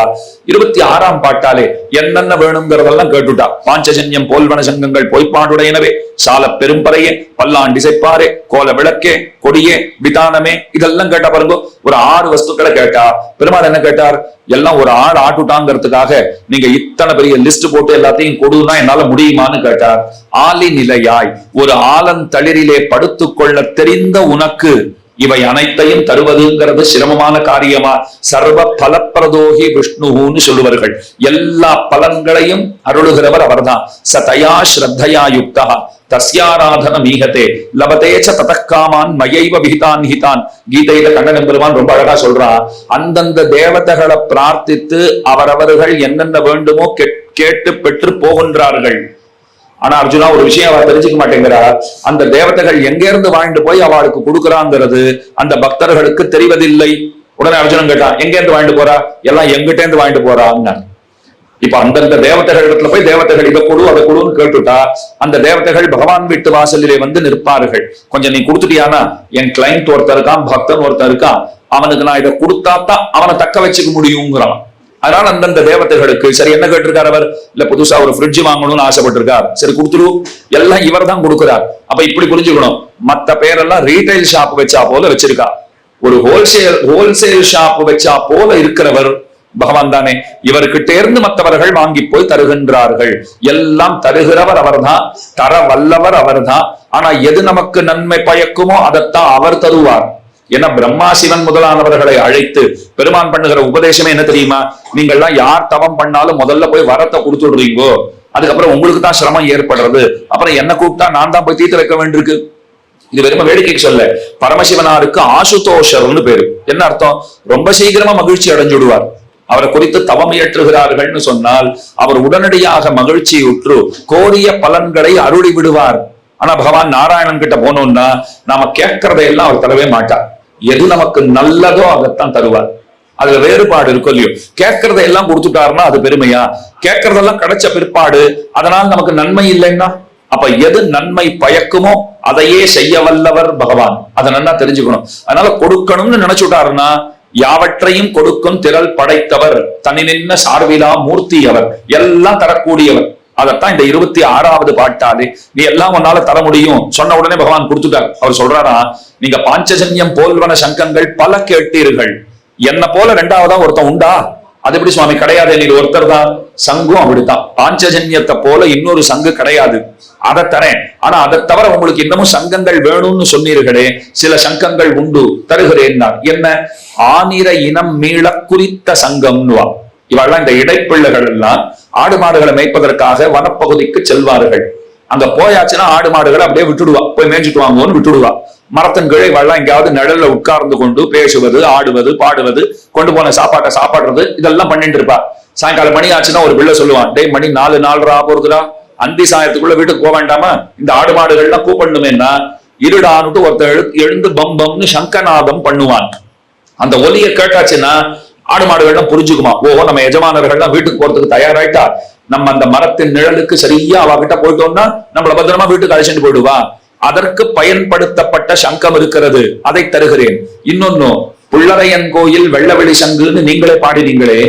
26ஆம் பாட்டாலே என்னென்ன வேணுங்கிறதெல்லாம் கேட்டுட்டா. பாஞ்சஜன்யம் போல்வன சங்கங்கள் பொய்ப்பாடுடையனவே, சால பெரும்பறையே, பல்லாண்டிசைப்பாரே, கோல விளக்கே, கொடியே, விதானமே, இதெல்லாம் கேட்டா பாருங்க. ஒரு 6 வஸ்துக்களை கேட்டா. பெருமாள் என்ன கேட்டார்? எல்லாம் ஒரு ஆள் ஆட்டுட்டாங்கிறதுக்காக நீங்க இத்தனை பெரிய லிஸ்ட் போட்டு எல்லாத்தையும் கொடுனா என்னால முடியுமான்னு கேட்டார். ஆலி நிலையாய் ஒரு ஆலன் தளிரிலே படுத்துக்கொள்ள தெரிந்த உனக்கு இவை அனைத்தையும் தருவதுங்கிறது சிரமமான காரியமா? சர்வ பலப்பிரதோகி விஷ்ணுன்னு சொல்லுவார்கள். எல்லா பலன்களையும் அருளுகிறவர் அவர்தான். சதயா ஸ்ரத்தையா யுக்தா தஸ்யாராதன மீகத்தே லபதேச்ச ததக்காமான் மயைவ விஹிதான் ஹிதான். கீதையில கண்ணன் பெருமான் ரொம்ப அழகா சொல்றான். அந்தந்த தேவதைகளை பிரார்த்தித்து அவரவர்கள் என்னென்ன வேண்டுமோ கேட்டு பெற்று போகின்றார்கள். ஆனா அர்ஜுனா ஒரு விஷயம் அவ தெரிஞ்சுக்க மாட்டேங்கிறா. அந்த தேவதைகள் எங்க இருந்து வாழ்ந்து போய் அவளுக்கு கொடுக்குறாங்கிறது அந்த பக்தர்களுக்கு தெரிவதில்லை. உடனே அர்ஜுனன் கேட்டான், எங்க இருந்து வாழ்ந்து போறா? எல்லாம் எங்கிட்ட இருந்து வாழ்ந்து போறான்னு. இப்ப அந்தந்த தேவதைகள் இடத்துல போய் தேவதைகள் இதை கொடு அதை கொடுன்னு கேட்டுட்டா அந்த தேவதைகள் பகவான் வீட்டு வாசலிலே வந்து நிற்பார்கள். கொஞ்சம் நீ கொடுத்துட்டியானா, என் கிளைண்ட் ஒருத்தர் இருக்கான், பக்தன் ஒருத்தர் இருக்கான், அவனுக்கு நான் இதை கொடுத்தாத்தான் அவனை தக்க வச்சுக்க முடியுங்கிறான். அதனால அந்தந்த தேவதைகளுக்கு சரி என்ன கேட்டிருக்காரு அவர்? இல்ல புதுசா ஒரு ஃப்ரிட்ஜ் வாங்கணும்னு ஆசைப்பட்டிருக்கார், சரி கொடுத்துரு, எல்லாம் இவர் தான் கொடுக்கிறார். அப்ப இப்படி புரிஞ்சுக்கணும். மத்த பேரெல்லாம் ரீட்டைல் ஷாப் வச்சா போல வச்சிருக்கா, ஒரு ஹோல்சேல் ஷாப் வச்சா போல இருக்கிறவர் பகவான் தானே. இவர்கிட்ட இருந்து மற்றவர்கள் வாங்கி போய் தருகின்றார்கள். எல்லாம் தருகிறவர் அவர்தான், தர வல்லவர் அவர்தான். ஆனா எது நமக்கு நன்மை பயக்குமோ அதைத்தான் அவர் தருவார். ஏன்னா பிரம்மா சிவன் முதலானவர்களை அழைத்து பெருமான் பண்ணுகிற உபதேசமே என்ன தெரியுமா? நீங்கள்லாம் யார் தவம் பண்ணாலும் முதல்ல போய் வரத்தை கொடுத்துடுறீங்கோ, அதுக்கப்புறம் உங்களுக்கு தான் சிரமம் ஏற்படுறது, அப்புறம் என்ன கூப்பிட்டா நான் தான் போய் தீர்த்து வைக்க வேண்டியிருக்கு. இது வெறும் வேடிக்கைக்கு சொல்ல. பரமசிவனாருக்கு ஆசுதோஷர்னு பேரு. என்ன அர்த்தம்? ரொம்ப சீக்கிரமா மகிழ்ச்சி அடைஞ்சுடுவார். அவரை குறித்து தவம் இயற்றுகிறார்கள்னு சொன்னால் அவர் உடனடியாக மகிழ்ச்சியுற்று கோரிய பலன்களை அருளி விடுவார். ஆனா பகவான் நாராயணன் கிட்ட போனோம்னா நாம கேட்கறதையெல்லாம் அவர் தரவே மாட்டார். எது நமக்கு நல்லதோ அதைத்தான் தருவார். அதுல வேறுபாடு இருக்கும் இல்லையோ. கேட்கறதையெல்லாம் கொடுத்துட்டாருன்னா அது பெருமையா? கேட்கறதெல்லாம் கிடைச்ச பிற்பாடு அதனால் நமக்கு நன்மை இல்லைன்னா, அப்ப எது நன்மை பயக்குமோ அதையே செய்ய வல்லவர் பகவான். அதை நல்லா தெரிஞ்சுக்கணும். அதனால கொடுக்கணும்னு நினைச்சுட்டாருன்னா யாவற்றையும் கொடுக்கும் திரள் படைத்தவர், தனி நின்ன சார்பிலா மூர்த்தி அவர், எல்லாம் தரக்கூடியவர். அதத்தான் இந்த 26வது பாட்டாலே நீ எல்லாம் உன்னால தர முடியும் சொன்ன உடனே பகவான் கொடுத்துட்டார். அவர் சொல்றாரா, நீங்க பாஞ்சஜன்யம் போல்வன சங்கங்கள் பல கேட்டீர்கள், என்ன போல 2வதா ஒருத்தன் உண்டா? அது எப்படி சுவாமி? கிடையாது, நீ ஒருத்தர் தான். சங்கும் அப்படித்தான். பாஞ்சஜன்யத்தை போல இன்னொரு சங்கு கிடையாது. அதை தரேன். ஆனா அதை தவிர உங்களுக்கு இன்னமும் சங்கங்கள் வேணும்னு சொன்னீர்களே, சில சங்கங்கள் உண்டு, தருகிறேன். என்ன? ஆனிர இனம் மீள குறித்த சங்கம்னுவா. இவெல்லாம் இந்த இடைப்பிள்ளைகள் எல்லாம் ஆடு மாடுகளை மேய்ப்பதற்காக வனப்பகுதிக்கு செல்வார்கள். அங்க போயாச்சுன்னா ஆடு மாடுகளை அப்படியே விட்டுடுவா, போய் மேய்ச்சிட்டு வாங்குவோன்னு விட்டுடுவா. மரத்தின் கீழே இவெல்லாம் எங்கேயாவது நிழல்ல உட்கார்ந்து கொண்டு பேசுவது, ஆடுவது, பாடுவது, கொண்டு போன சாப்பாட்டை சாப்பாடுறது, இதெல்லாம் பண்ணிட்டு இருப்பா. சாயங்காலம் மணி ஆச்சுன்னா ஒரு பிள்ளை சொல்லுவான், டேய் மணி 4:04 போறதுடா, அந்தி சாயத்துக்குள்ள வீட்டுக்கு போக வேண்டாமா? இந்த ஆடு மாடுகள்லாம் கூப்பிடணுமேன்னா இருடான்னுட்டு ஒருத்தர் எழுந்து பம்பம்னு சங்கநாதம் பண்ணுவான். அந்த ஒலியை கேட்டாச்சுன்னா ஆடு மாடுகள்லாம் புரிஞ்சுக்குமா, ஓ நம்ம எஜமானர்கள்லாம் வீட்டுக்கு போறதுக்கு தயாராயிட்டா, நம்ம அந்த மரத்தின் நிழலுக்கு சரியா அவகிட்ட போயிட்டோம்னா நம்மள பத்திரமா வீட்டுக்கு அழைச்சிட்டு போயிடுவா. அதற்கு பயன்படுத்தப்பட்ட சங்கம் இருக்கிறது, அதை தருகிறேன். இன்னொன்னு புள்ளரையன் கோயில் வெள்ளவெளி சங்குன்னு நீங்களே பாடினீங்களே,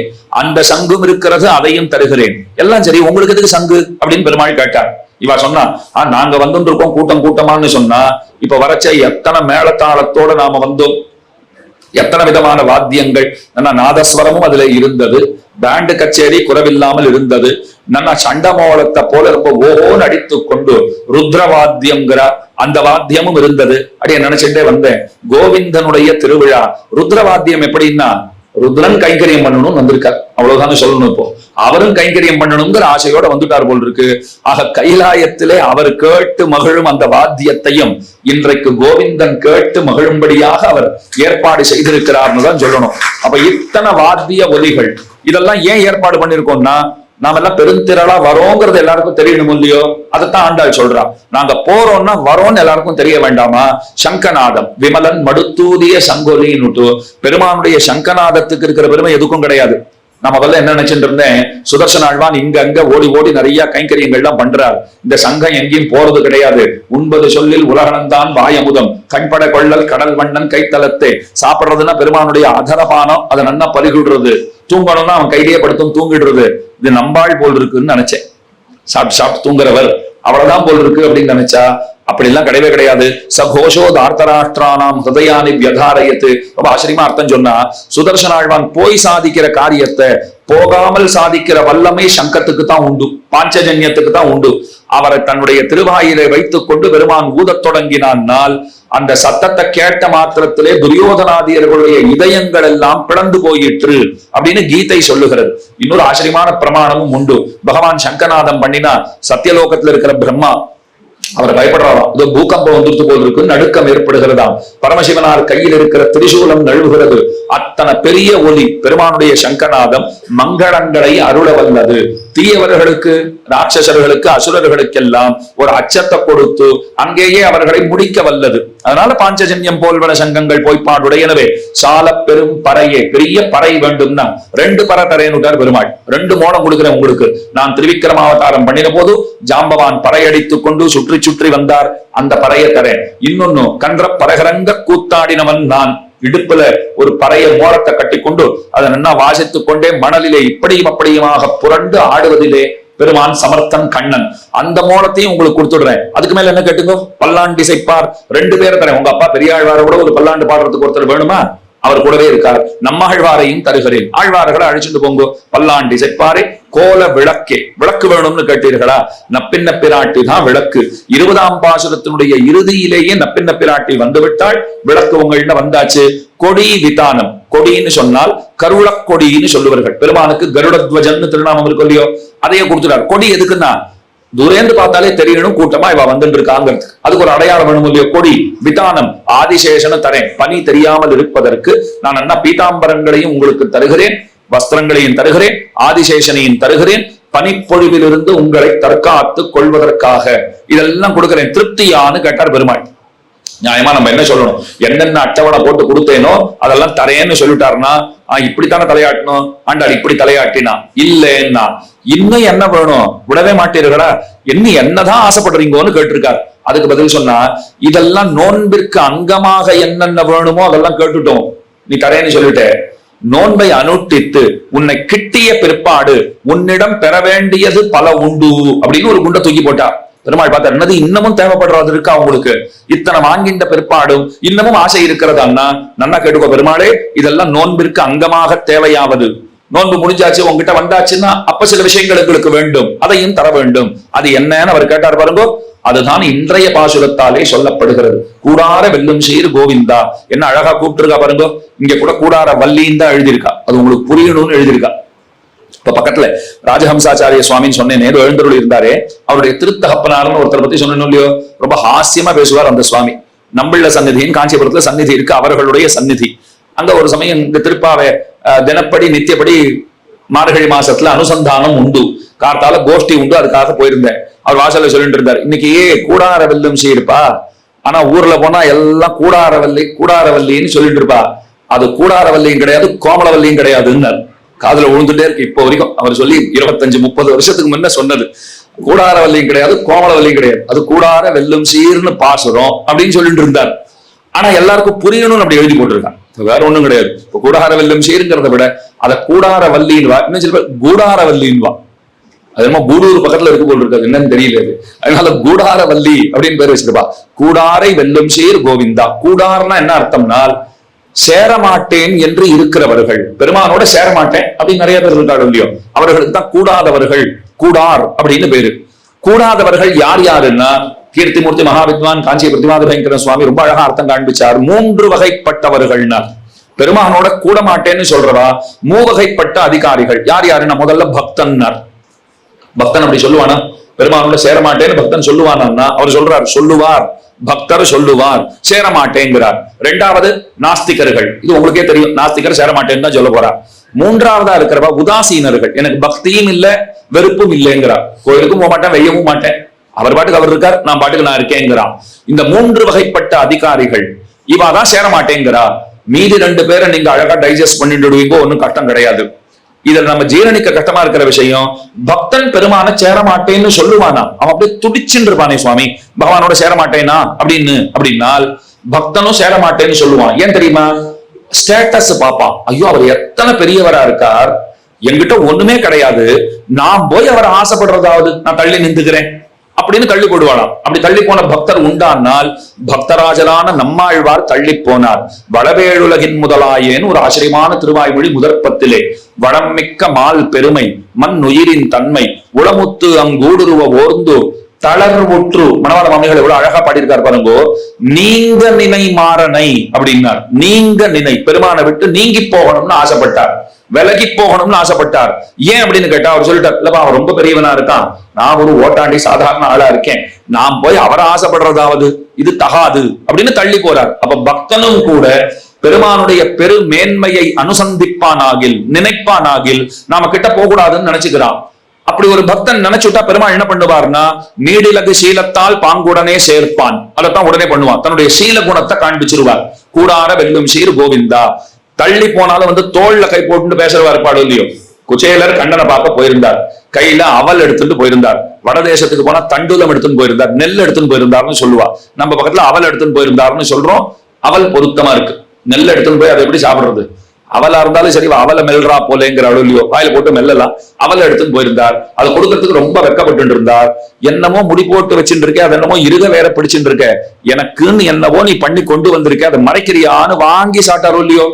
அந்த சங்கும் இருக்கிறது, அதையும் தருகிறேன். எல்லாம் சரி, உங்களுக்கு எதுக்கு சங்கு அப்படின்னு பெருமாள் கேட்டார். இவா சொன்னா, நாங்க வந்து இருக்கோம் கூட்டம் கூட்டமான்னு சொன்னா, இப்ப வரைச்ச எத்தனை மேளத்தாளத்தோட நாம வந்தோம், எத்தனை விதமான வாத்தியங்கள், நாதஸ்வரமும் அதுல இருந்தது, பேண்டு கச்சேரி குறைவில்லாமல் இருந்தது, நல்லா சண்டமோளத்தை போல ரொம்ப ஓஹோன்னு அடித்து கொண்டு ருத்ரவாத்தியங்கிற அந்த வாத்தியமும் இருந்தது. அப்படியே நினைச்சுட்டே வந்தேன், கோவிந்தனுடைய திருவிழா ருத்ரவாத்தியம் எப்படின்னா, ருத்ரன் கைங்கரியம் பண்ணணும் வந்திருக்கார், அவ்வளவுதானே சொல்லணும். இப்போ அவரும் கைங்கரியம் பண்ணணுங்கிற ஆசையோட வந்துட்டார் போல் இருக்கு. ஆக கைலாயத்திலே அவர் கேட்டு மகிழும் அந்த வாத்தியத்தையும் இன்றைக்கு கோவிந்தன் கேட்டு மகிழும்படியாக அவர் ஏற்பாடு செய்திருக்கிறார்னு தான் சொல்லணும். அப்ப இத்தனை வாத்திய ஒலிகள் இதெல்லாம் ஏன் ஏற்பாடு பண்ணிருக்கோம்னா, நாம எல்லாம் பெருந்திரளா வரோங்கிறது எல்லாருக்கும் தெரியணும் இல்லையோ, அதைத்தான் ஆண்டாள் சொல்றா. நாங்க போறோம்னா வரோம்னு எல்லாருக்கும் தெரிய வேண்டாமா? சங்கநாதம் விமலன் மடுத்தூதிய சங்கொலின்னு பெருமானுடைய சங்கநாதத்துக்கு இருக்கிற பெருமை எதுக்கும் கிடையாது. நான் முதல்ல என்ன நினைச்சிட்டு இருந்தேன், சுதர்சன ஆழ்வான் இங்க அங்க ஓடி ஓடி நிறைய கைங்கரியங்கள்லாம் பண்றார், இந்த சங்கம் எங்கேயும் போறது கிடையாது. உண்பது சொல்லில் உலகனந்தான் வாயமுதம், கண்பட கொள்ளல் கடல் வண்ணன் கைத்தலத்தே. சாப்பிடுறதுன்னா பெருமானுடைய அதரபானம், அதை நன்னா பருகிடுறது. தூங்கணும்னா அவன் கையிலேயே படுத்தும் தூங்கிடுறது. இது நம்பாள் போல் இருக்குன்னு நினைச்சேன். சாப்பிட்டு தூங்குறவர் அவ்வளவுதான் போல் இருக்கு அப்படின்னு நினைச்சா, அப்படி எல்லாம் கிடையவே கிடையாது. சகோஷோ தார்த்தராஷ்டிரானாம் ஹிருதயானி வியதாரயத்து. ரொம்ப ஆச்சரியமா அர்த்தம் சொன்னா, சுதர்சன ஆழ்வான் போய் சாதிக்கிற காரியத்தை போகாமல் சாதிக்கிற வல்லமை சங்கத்துக்கு தான் உண்டு, பாஞ்சஜன்யத்துக்கு தான் உண்டு. அவரை தன்னுடைய திருவாயிலை வைத்துக் கொண்டு பெருமான் ஊதத் தொடங்கினால் அந்த சத்தத்தை கேட்ட மாத்திரத்திலே துரியோதனாதியர்களுடைய இதயங்கள் எல்லாம் பிளந்து போயிற்று அப்படின்னு கீதை சொல்லுகிறது. இன்னொரு ஆச்சரியமான பிரமாணமும் உண்டு. பகவான் சங்கநாதம் பண்ணினா சத்தியலோகத்துல இருக்கிற பிரம்மா அவர் பயப்படுறாராம், இதோ பூகம்பம் வந்துட்டு போல் இருக்கு, நடுக்கம் ஏற்படுகிறதாம். பரமசிவனார் கையில் இருக்கிற திரிசூலம் நழுவுகிறது. அத்தனை பெரிய ஒலி பெருமானுடைய சங்கநாதம் மங்களங்களை அருள வல்லது. தீயவர்களுக்கு, ராட்சசர்களுக்கு, அசுரர்களுக்கெல்லாம் ஒரு அச்சத்தை கொடுத்து அங்கேயே அவர்களை முடிக்க வல்லது. அதனால பாஞ்சஜன்யம் போல்வன சங்கங்கள் பொய்ப்பாடுடையனவே. சால பெரும் பறையே, பெரிய பறை வேண்டும்னா 2 பறை தரேனுட்டார் பெருமாள். 2 மோடம் கொடுக்கிறேன் உங்களுக்கு. நான் திருவிக்கிரமாவதாரம் பண்ணின போது ஜாம்பவான் பறையடித்துக் கொண்டு சுற்றி சுற்றி வந்தார், அந்த பறையை தரேன். இன்னொன்னு, கன்ற பரகரங்க கூத்தாடினவன் நான். இடுப்புல ஒரு பறைய மோரத்தை கட்டி கொண்டு அதை நல்லா வாசித்துக் கொண்டே மணலிலே இப்படியும் அப்படியுமாக புரண்டு ஆடுவதிலே பெருமான் சமர்த்தன் கண்ணன். அந்த மோளத்தையும் உங்களுக்கு கொடுத்துடுறேன். அதுக்கு மேல என்ன கேட்டுங்க, பல்லாண்டு இசைப்பார் 2 பேரை தரேன். உங்க அப்பா பெரியாழ்வார கூட ஒரு பல்லாண்டு பாடுறதுக்கு ஒருத்தர் வேணுமா? அவர் கூடவே இருக்கார். நம்ம ஆழ்வாரையும் தருகிறேன். ஆழ்வார்களை அழிச்சுட்டு போங்க. பல்லாண்டு இசைப்பாரே கோல விளக்கே, விளக்கு வேணும்னு கேட்டீர்களா? நப்பின்ன பிராட்டி தான் விளக்கு. 20ஆம் பாசுரத்தினுடைய இறுதியிலேயே நப்பின்ன பிராட்டி வந்துவிட்டால் விளக்கு உங்கள்கிட்ட வந்தாச்சு. கொடி விதானம், கொடின்னு சொன்னால் கருளக்கொடின்னு சொல்லுவார்கள். பெருமானுக்கு கருடத்வஜன்னு திருநாமம் இருக்கும் இல்லையோ, அதையே கொடுத்துட்டார். கொடி எதுக்குன்னா, தூரேந்து பார்த்தாலே தெரியணும் கூட்டமா இவ வந்துட்டு இருக்காங்கிறது. அதுக்கு ஒரு அடையாளம் வேணும் இல்லையோ. கொடி விதானம், ஆதிசேஷன தரேன். பனி தெரியாமல் இருப்பதற்கு நான் என்ன பீதாம்பரங்களையும் உங்களுக்கு தருகிறேன், வஸ்திரங்களையும் தருகிறேன், ஆதிசேஷனையும் தருகிறேன், பனிப்பொழிவிலிருந்து உங்களை தற்காத்துக் கொள்வதற்காக இதெல்லாம் கொடுக்கிறேன். திருப்தியான்னு கேட்டார் பெருமாள். நியாயமா நம்ம என்ன சொல்லணும், என்னென்ன அட்டவணை போட்டு கொடுத்தேனோ அதெல்லாம் தரேன்னு சொல்லிட்டாருன்னா, இப்படித்தானே தலையாட்டணும், ஆண்டாள் இப்படி தலையாட்டினா இல்லைன்னா இன்னும் என்ன வேணும், விடவே மாட்டீர்களா, இன்னும் என்னதான் ஆசைப்படுறீங்கன்னு கேட்டிருக்காரு. அதுக்கு பதில் சொன்னா, இதெல்லாம் நோன்பிற்கு அங்கமாக என்னென்ன வேணுமோ அதெல்லாம் கேட்டுட்டோம், நீ தரேன்னு சொல்லிட்ட. நோன்பை அனுட்டித்து உன்னை கிட்டிய பிற்பாடு உன்னிடம் பெற வேண்டியது பல உண்டு அப்படின்னு ஒரு குண்டை தூக்கி போட்டா. பெருமாள் பார்த்தார், என்னது இன்னமும் தேவைப்படுறது இருக்கா உங்களுக்கு, இத்தனை வாங்கின்ற பிற்பாடும் இன்னமும் ஆசை இருக்கிறதா? நன்னா கேட்டுக்கோ பெருமாளே, இதெல்லாம் நோன்பிற்கு அங்கமாக தேவையாவது. நோன்பு முடிஞ்சாச்சு உங்ககிட்ட வந்தாச்சுன்னா அப்ப சில விஷயங்கள் எங்களுக்கு வேண்டும், அதையும் தர வேண்டும். அது என்னன்னு அவர் கேட்டார் பாருங்க. அதுதான் இன்றைய பாசுரத்தாலே சொல்லப்படுகிறது. கூடார வெல்லும் சீர் கோவிந்தா. என்ன அழகா கூப்பிட்டுருக்கா பாருங்க. இங்க கூட கூடார வள்ளின்னு தான் எழுதியிருக்கா, அது உங்களுக்கு புரியணும்னு எழுதியிருக்கா. இப்ப பக்கத்துல ராஜஹம்சாச்சாரிய சுவாமின்னு சொன்னேன், எழுந்தருள் இருந்தாரே, அவருடைய திருத்தகப்பனார்னு ஒருத்தரை பத்தி சொன்னோம் இல்லையோ, ரொம்ப ஹாஸ்யமா பேசுவார் அந்த சுவாமி. நம்பிள்ள சந்நிதியின் காஞ்சிபுரத்துல சந்நிதி இருக்கு, அவர்களுடைய சந்நிதி. அங்க ஒரு சமயம் இந்த திருப்பாவை தினப்படி நித்தியப்படி மார்கழி மாசத்துல அனுசந்தானம் உண்டு, கார்த்தால கோஷ்டி உண்டு, அதுக்காக போயிருந்தேன். அவர் வாசல்ல சொல்லிட்டு இருந்தார், இன்னைக்கு கூடார வெல்லும் சீர்ப்பா, ஆனா ஊர்ல போனா எல்லாம் கூடாரவல்லி கூடாரவல்லின்னு சொல்லிட்டு இருப்பா. அது கூடாரவல்லியும் கிடையாது, கோமலவல்லியும் கிடையாதுன்னு காதுல விழுந்துட்டே இருக்கு இப்போ வரைக்கும். அவர் சொல்லி 25-30 வருஷத்துக்கு முன்ன சொன்னது. கூடாரவல்லியும் கிடையாது, கோமலவல்லியும் கிடையாது, அது கூடார வெல்லும் சீர்னு பாசுறோம் அப்படின்னு சொல்லிட்டு இருந்தார். ஆனா எல்லாருக்கும் புரியணும்னு அப்படி எழுதி போட்டிருக்கான். வேற ஒண்ணும் கிடையாது. இப்ப கூடார வெல்லும் சீருங்கிறத விட அதை கூடார வல்லின்வா, இன்னும் சில பேர் கூடார வல்லின்வா. அது என்னமோ கூடூர் பக்கத்துல இருக்கு போல் இருக்காது, என்னன்னு தெரியல. அதனால கூடார வல்லி அப்படின்னு பேர் வச்சிருப்பா. கூடாரை வெல்லும் சீர் கோவிந்தா. கூடார்னா என்ன அர்த்தம்னா சேரமாட்டேன் என்று இருக்கிறவர்கள், பெருமானோட சேரமாட்டேன் அப்படின்னு நிறைய பேர் இருக்காரு இல்லையோ, அவர்களுக்கு தான் கூடாதவர்கள், கூடார் அப்படின்னு பேரு. கூடாதவர்கள் யார் யாருன்னா கீர்த்திமூர்த்தி மகாவித்வான் காஞ்சி பிரதிமாத பயங்கர சுவாமி ரொம்ப அழகா அர்த்தம் காண்பிச்சார். 3 வகைப்பட்டவர்கள்னா பெருமானோட கூட மாட்டேன்னு சொல்றவா 3 வகைப்பட்ட அதிகாரிகள். யார் யாருன்னா முதல்ல பக்தன்னார். பக்தன் அப்படி சொல்லுவானா? பெருமானோட சேரமாட்டேன்னு பக்தன் சொல்லுவானா? அவர் சொல்றார், சொல்லுவார், பக்தர் சொல்லுவார், சேரமாட்டேங்கிறார். 2வது நாஸ்திகர்கள். இது உங்களுக்கே தெரியும், நாஸ்திகர் சேரமாட்டேன்னு தான் சொல்ல போறார். 3வதா இருக்கிறவா உதாசீனர்கள். எனக்கு பக்தியும் இல்ல வெறுப்பும் இல்லைங்கிறார். கோயிலுக்கும் போக மாட்டேன், வெய்யவும் மாட்டேன், அவர் பாட்டுக்கு அவர் இருக்கார், நான் பாட்டுக்கு நான் இருக்கேங்கிறான். இந்த 3 வகைப்பட்ட அதிகாரிகள் இவாதான் சேரமாட்டேங்கிறா. மீதி 2 பேரை நீங்க அழகா டைஜஸ்ட் பண்ணிடுவீங்க, ஒன்னும் கஷ்டம் கிடையாது. இதுல நம்ம ஜீரணிக்க கஷ்டமா இருக்கிற விஷயம், பக்தன் பெருமான சேரமாட்டேன்னு சொல்லுவானா? அவன் அப்படியே துடிச்சுட்டு இருப்பானே, சுவாமி பகவானோட சேரமாட்டேனா அப்படின்னால் பக்தனும் சேரமாட்டேன்னு சொல்லுவான். ஏன் தெரியுமா? ஸ்டேட்டஸ் பாப்பான். ஐயோ அவர் எத்தனை பெரியவரா இருக்கார், என்கிட்ட ஒண்ணுமே கிடையாது, நான் போய் அவரை ஆசைப்படுறதாவது நான் தள்ளி நின்றுக்கிறேன் அப்படின்னு தள்ளி போடுவாளாம். அப்படி தள்ளி போன பக்தர் உண்டானால் பக்தராஜரான நம்மாழ்வார் தள்ளி போனார். வடவேழுலகின் முதலாயேன்னு ஒரு ஆச்சரியமான திருவாய்மொழி முதற்பத்திலே, வடம் மிக்க மால் பெருமை மண் உயிரின் தன்மை உளமுத்து அங்கூடுருவ ஓர்ந்து தளர்வுற்று. மணவாள மாமிகள் எவ்வளவு அழகா பாடியிருக்கார் பாருங்கோ. நீங்க நினை மாறனை அப்படின்னார். நீங்க நினை, பெருமானை விட்டு நீங்கி போகணும்னு ஆசைப்பட்டார், விலகி போகணும்னு ஆசைப்பட்டார். ஏன் அப்படின்னு கேட்டா அவர் சொல்லிட்டார், இல்லப்பா அவன் ரொம்ப பெரியவனா இருக்கான், நான் ஒரு ஓட்டாண்டி சாதாரண ஆளா இருக்கேன், நான் போய் அவரை ஆசைப்படுறதாவது இது தகாது அப்படின்னு தள்ளி போறார். அப்ப பக்தனும் கூட பெருமானுடைய பெரு மேன்மையை அனுசந்திப்பானாகில், நினைப்பானாகில் நாம கிட்ட போகக்கூடாதுன்னு நினைச்சுக்கிறான். அப்படி ஒரு பக்தன் நினைச்சுட்டா பெருமாள் என்ன பண்ணுவார்னா, நீடிலகு சீலத்தால் பாங்குடனே சேர்ப்பான். அதைத்தான் உடனே பண்ணுவான், தன்னுடைய சீல குணத்தை காண்பிச்சிருவார். கூடார வெல்லும் சீர் கோவிந்தா. தள்ளி போனாலும் தோல்ல கை போட்டு பேசுறவாரு பாடு இல்லையோ. குச்சேலர் கண்ணனை பார்க்க போயிருந்தார், கையில அவல் எடுத்துட்டு போயிருந்தார். வடதேசத்துக்கு போனா தண்டுலம் எடுத்துன்னு போயிருந்தார், நெல் எடுத்துன்னு போயிருந்தாருன்னு சொல்லுவா. நம்ம பக்கத்துல அவல் எடுத்துன்னு போயிருந்தாருன்னு சொல்றோம். அவல் பொருத்தமா இருக்கு. நெல் எடுத்துன்னு போய் அதை எப்படி சாப்பிடுறது? அவலா இருந்தாலும் சரி, அவலை மெல்றா போலேங்கிற அழுலியோ வாயில போட்டு மெல்லலாம். அவலை எடுத்துன்னு போயிருந்தார். அதை கொடுக்கறதுக்கு ரொம்ப வெக்கப்பட்டு இருந்தார். என்னமோ முடி போட்டு வச்சுட்டு இருக்க, அது என்னமோ இருக வேற பிடிச்சுட்டு இருக்க, எனக்குன்னு என்னவோ நீ பண்ணி கொண்டு வந்திருக்க, அதை மறைக்கிறியான்னு வாங்கி சாட்டாரோ இல்லையோ,